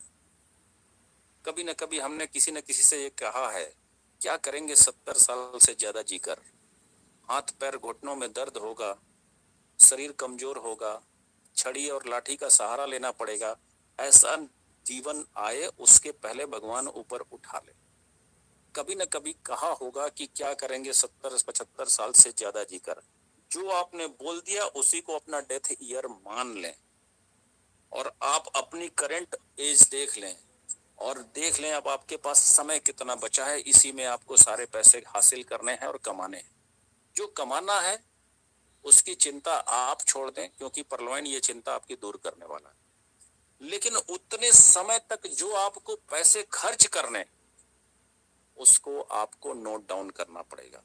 कभी न कभी हमने किसी न किसी से ये कहा है क्या करेंगे 70 साल से ज्यादा जीकर, हाथ पैर घुटनों में दर्द होगा, शरीर कमजोर होगा, छड़ी और लाठी का सहारा लेना पड़ेगा, ऐसा जीवन आए उसके पहले भगवान ऊपर उठा ले। कभी न कभी कहा होगा कि क्या करेंगे 70-75 साल से ज्यादा जीकर। जो आपने बोल दिया उसी को अपना डेथ ईयर मान लें, और आप अपनी करंट एज देख लें, और देख लें अब आपके पास समय कितना बचा है। इसी में आपको सारे पैसे हासिल करने हैं और कमाने हैं। जो कमाना है उसकी चिंता आप छोड़ दें, क्योंकि परलवाइन ये चिंता आपकी दूर करने वाला है। लेकिन उतने समय तक जो आपको पैसे खर्च करने, उसको आपको नोट डाउन करना पड़ेगा।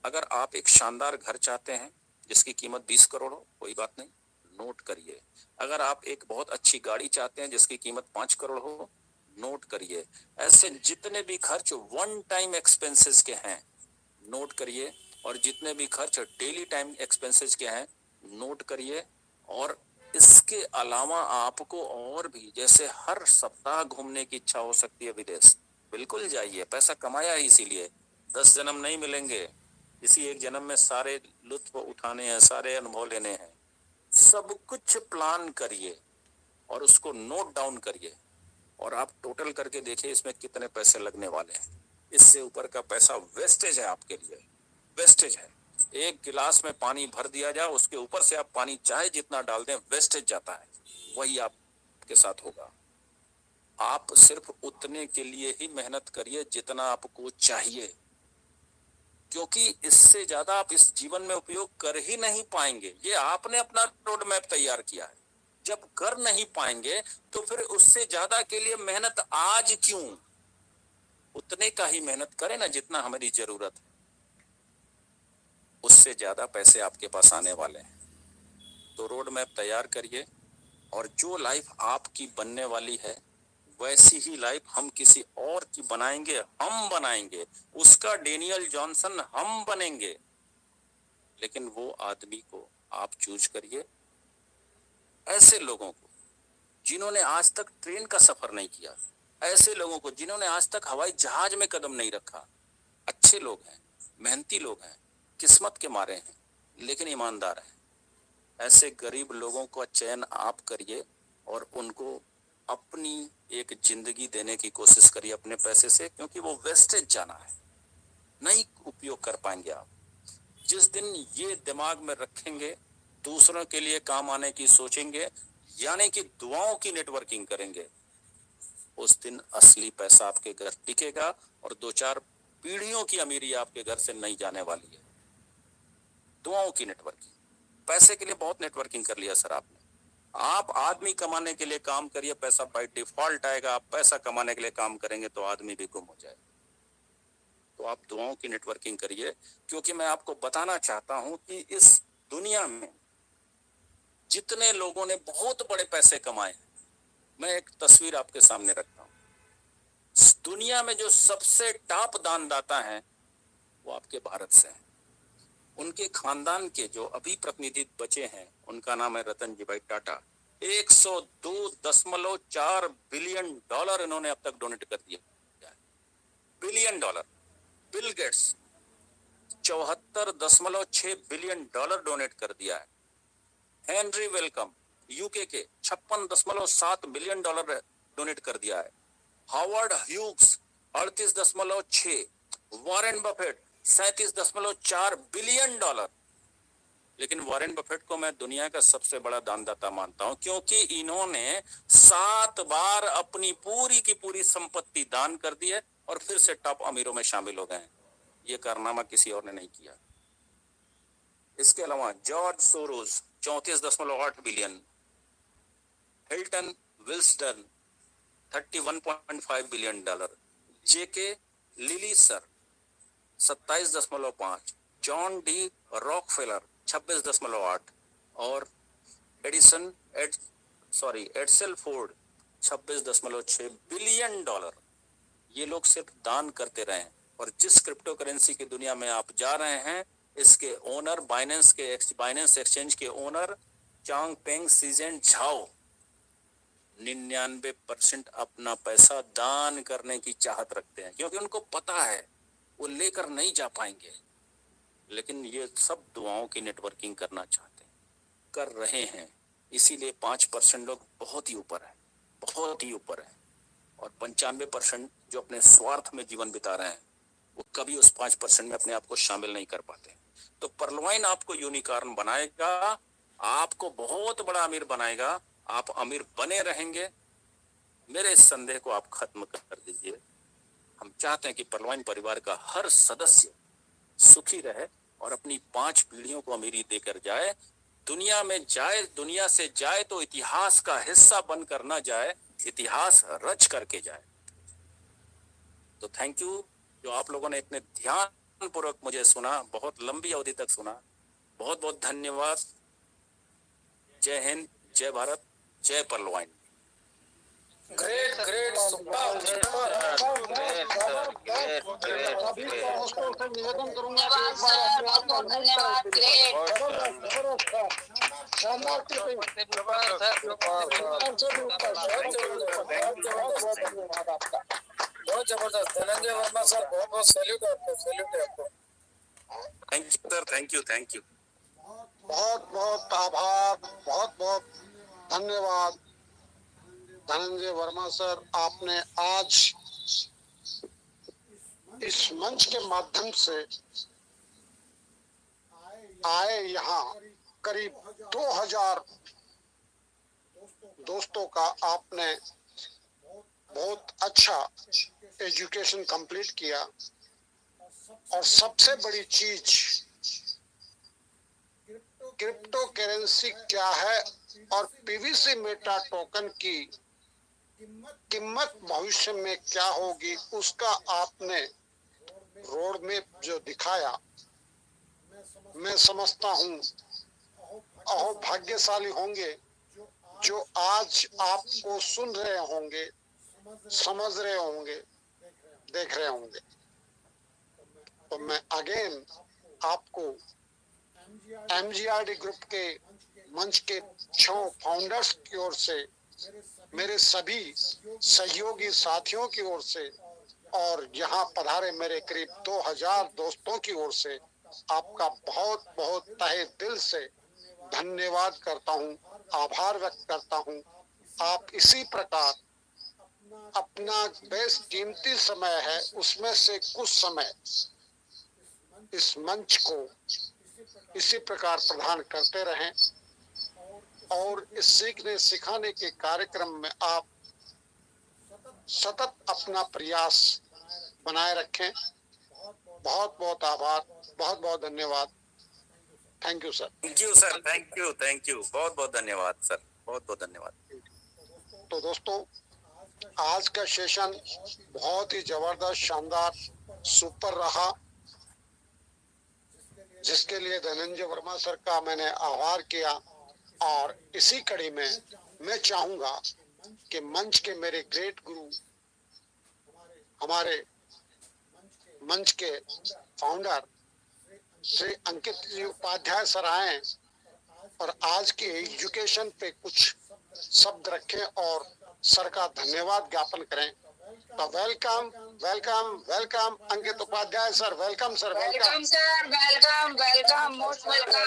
अगर आप एक शानदार घर चाहते हैं जिसकी कीमत 20 करोड़ हो, कोई बात नहीं, नोट करिए। अगर आप एक बहुत अच्छी गाड़ी चाहते हैं जिसकी कीमत 5 करोड़ हो, नोट करिए। ऐसे जितने भी खर्च वन टाइम एक्सपेंसेस के हैं, नोट करिए। और जितने भी खर्च डेली टाइम एक्सपेंसेस के हैं, नोट करिए। और इसके अलावा आपको और भी, जैसे हर सप्ताह घूमने की इच्छा हो सकती है विदेश, बिल्कुल जाइए। पैसा कमाया है इसीलिए, 10 जन्म नहीं मिलेंगे, इसी एक जन्म में सारे लुत्फ उठाने हैं, सारे अनुभव लेने हैं। सब कुछ प्लान करिए और उसको नोट डाउन करिए, और आप टोटल करके देखिए इसमें कितने पैसे लगने वाले हैं। इससे ऊपर का पैसा वेस्टेज है आपके लिए, वेस्टेज है। एक गिलास में पानी भर दिया जाए, उसके ऊपर से आप पानी चाहे जितना डाल दें, वेस्टेज जाता है। वही आपके साथ होगा। आप सिर्फ उतने के लिए ही मेहनत करिए जितना आपको चाहिए, क्योंकि इससे ज्यादा आप इस जीवन में उपयोग कर ही नहीं पाएंगे। ये आपने अपना रोड मैप तैयार किया है, जब कर नहीं पाएंगे तो फिर उससे ज्यादा के लिए मेहनत आज क्यों? उतने का ही मेहनत करें ना जितना हमारी जरूरत है, उससे ज्यादा पैसे आपके पास आने वाले हैं। तो रोड मैप तैयार करिए, और जो लाइफ आपकी बनने वाली है वैसी ही लाइफ हम किसी और की बनाएंगे, हम बनाएंगे उसका डेनियल जॉनसन हम बनेंगे। लेकिन वो आदमी को आप चूज करिए, ऐसे लोगों को जिन्होंने आज तक ट्रेन का सफर नहीं किया, ऐसे लोगों को जिन्होंने आज तक हवाई जहाज में कदम नहीं रखा। अच्छे लोग हैं, मेहनती लोग हैं, किस्मत के मारे हैं, लेकिन ईमानदार हैं। ऐसे गरीब लोगों का चयन आप करिए और उनको अपनी एक जिंदगी देने की कोशिश करिए अपने पैसे से, क्योंकि वो वेस्टेज जाना है, नहीं उपयोग कर पाएंगे आप। जिस दिन ये दिमाग में रखेंगे, दूसरों के लिए काम आने की सोचेंगे, यानी कि दुआओं की नेटवर्किंग करेंगे, उस दिन असली पैसा आपके घर टिकेगा और 2-4 पीढ़ियों की अमीरी आपके घर से नहीं जाने वाली है। दुआओं की नेटवर्किंग। पैसे के लिए बहुत नेटवर्किंग कर लिया सर आपने। आप आदमी कमाने के लिए काम करिए, पैसा बाय डिफॉल्ट आएगा। आप पैसा कमाने के लिए काम करेंगे तो आदमी भी गुम हो जाएगा। तो आप दुआओं की नेटवर्किंग करिए, क्योंकि मैं आपको बताना चाहता हूं कि इस दुनिया में जितने लोगों ने बहुत बड़े पैसे कमाए हैं, मैं एक तस्वीर आपके सामने रखता हूं। इस दुनिया में जो सबसे टॉप दानदाता हैं वो आपके भारत से हैं। उनके खानदान के जो अभी प्रतिनिधि बचे हैं, उनका नाम है रतन जी भाई टाटा। 102.4 बिलियन डॉलर इन्होंने अब तक डोनेट कर दिया। Billion dollar. Bill Gates 74.6 billion dollar donate कर दिया है। हेनरी वेलकम यूके के 56.7 बिलियन डॉलर डोनेट कर दिया है। Howard Hughes 38.6, Warren Buffett 37.4 billion dollar. लेकिन वॉरेन बफेट को मैं दुनिया का सबसे बड़ा दानदाता मानता हूं, क्योंकि इन्होंने 7 बार अपनी पूरी की पूरी संपत्ति दान कर दी है और फिर से टॉप अमीरों में शामिल हो गए हैं। ये कारनामा किसी और ने नहीं किया। इसके अलावा जॉर्ज सोरोस 34.8 बिलियन, हिल्टन विल्सडन 31.5 billion dollar, JK Lilly sir 27.5, John D Rockefeller 26.8 और एडसेल फोर्ड 26.6 बिलियन डॉलर। ये लोग सिर्फ दान करते रहे। और जिस क्रिप्टो करेंसी की दुनिया में आप जा रहे हैं, इसके ओनर बाइनेंस एक्सचेंज के ओनर चांग पेंग सीजेन झाओ 99% अपना पैसा दान करने की चाहत रखते हैं, क्योंकि उनको पता है वो लेकर नहीं जा पाएंगे। लेकिन ये सब दुआओं की नेटवर्किंग करना चाहते हैं, कर रहे हैं। इसीलिए 5% लोग बहुत ही ऊपर है, बहुत ही ऊपर है। और 95% जो अपने स्वार्थ में जीवन बिता रहे हैं, वो कभी उस 5% में अपने आप को शामिल नहीं कर पाते। तो परलवाइन आपको यूनिकॉर्न बनाएगा, आपको बहुत बड़ा अमीर बनाएगा। आप अमीर बने रहेंगे। मेरे इस संदेह को आप खत्म कर दीजिए। हम चाहते हैं कि परलवाइन परिवार का हर सदस्य सुखी रहे और अपनी 5 पीढ़ियों को अमीरी देकर जाए। दुनिया में जाए, दुनिया से जाए तो इतिहास का हिस्सा बनकर न जाए, इतिहास रच करके जाए। तो थैंक यू जो आप लोगों ने इतने ध्यान पूर्वक मुझे सुना, बहुत लंबी अवधि तक सुना। बहुत बहुत धन्यवाद। जय हिंद, जय भारत, जय परलवाइन।
Great great super super.
सभी को होस्टल से निवेदन करूंगा कि एक बार
धन्यवाद सर,
अपने आप
बहुत
को
बहुत धन्यवाद। ग्रेट।
शानदार टिप्पणी। धन्यवाद आपका।
बहुत जबरदस्त धनंजय वर्मा सर, बहुत बहुत सैल्यूट है आपको, सैल्यूट है आपको।
Thank you sir, thank you, thank you.
बहुत बहुत आभार, बहुत बहुत धन्यवाद धनंजय वर्मा सर। आपने आज इस मंच के माध्यम से आए यहाँ करीब 2000 दोस्तों का आपने बहुत अच्छा एजुकेशन कंप्लीट किया। और सबसे बड़ी चीज क्रिप्टो करेंसी क्या है और पीवीसी मेटा टोकन की कीमत भविष्य में क्या होगी, उसका आपने रोड मैप जो दिखाया, मैं समझता हूँ अहो भाग्यशाली होंगे जो आज आपको सुन रहे होंगे, समझ रहे होंगे, देख रहे होंगे। तो मैं अगेन आपको एमजीआरडी ग्रुप के मंच के 6 फाउंडर्स की ओर से, मेरे सभी सहयोगी साथियों की ओर से और यहाँ पधारे मेरे करीब 2000 दोस्तों की ओर से आपका बहुत बहुत तहे दिल से धन्यवाद करता हूँ, आभार व्यक्त करता हूँ। आप इसी प्रकार अपना बेस कीमती समय है, उसमें से कुछ समय इस मंच को इसी प्रकार प्रदान करते रहें और इस सीखने सिखाने के कार्यक्रम में आप सतत अपना प्रयास बनाए रखें। बहुत बहुत आभार, बहुत बहुत धन्यवाद। Thank you sir.
Thank you sir, thank you, thank you, बहुत बहुत धन्यवाद सर, बहुत बहुत धन्यवाद।
तो दोस्तों, आज का सेशन बहुत ही जबरदस्त, शानदार, सुपर रहा, जिसके लिए धनंजय वर्मा सर का मैंने आभार किया। और इसी कड़ी में मैं चाहूंगा कि मंच के मेरे ग्रेट गुरु, हमारे मंच के फाउंडर श्री अंकित जी उपाध्याय सर आए और आज की एजुकेशन पे कुछ शब्द रखें और सर का धन्यवाद ज्ञापन करें। तो welcome welcome welcome Ankit Upadhyay sir, welcome sir,
welcome sir, welcome welcome, most welcome.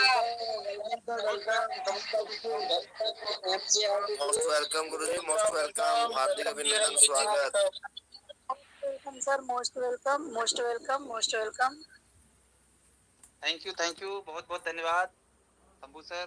Most welcome गुरुजी, मोस्ट वेलकम, हार्दिक अभिनंदन, स्वागत।
Welcome sir, most welcome, most welcome, most welcome.
Thank you, बहुत बहुत धन्यवाद शंभू सर।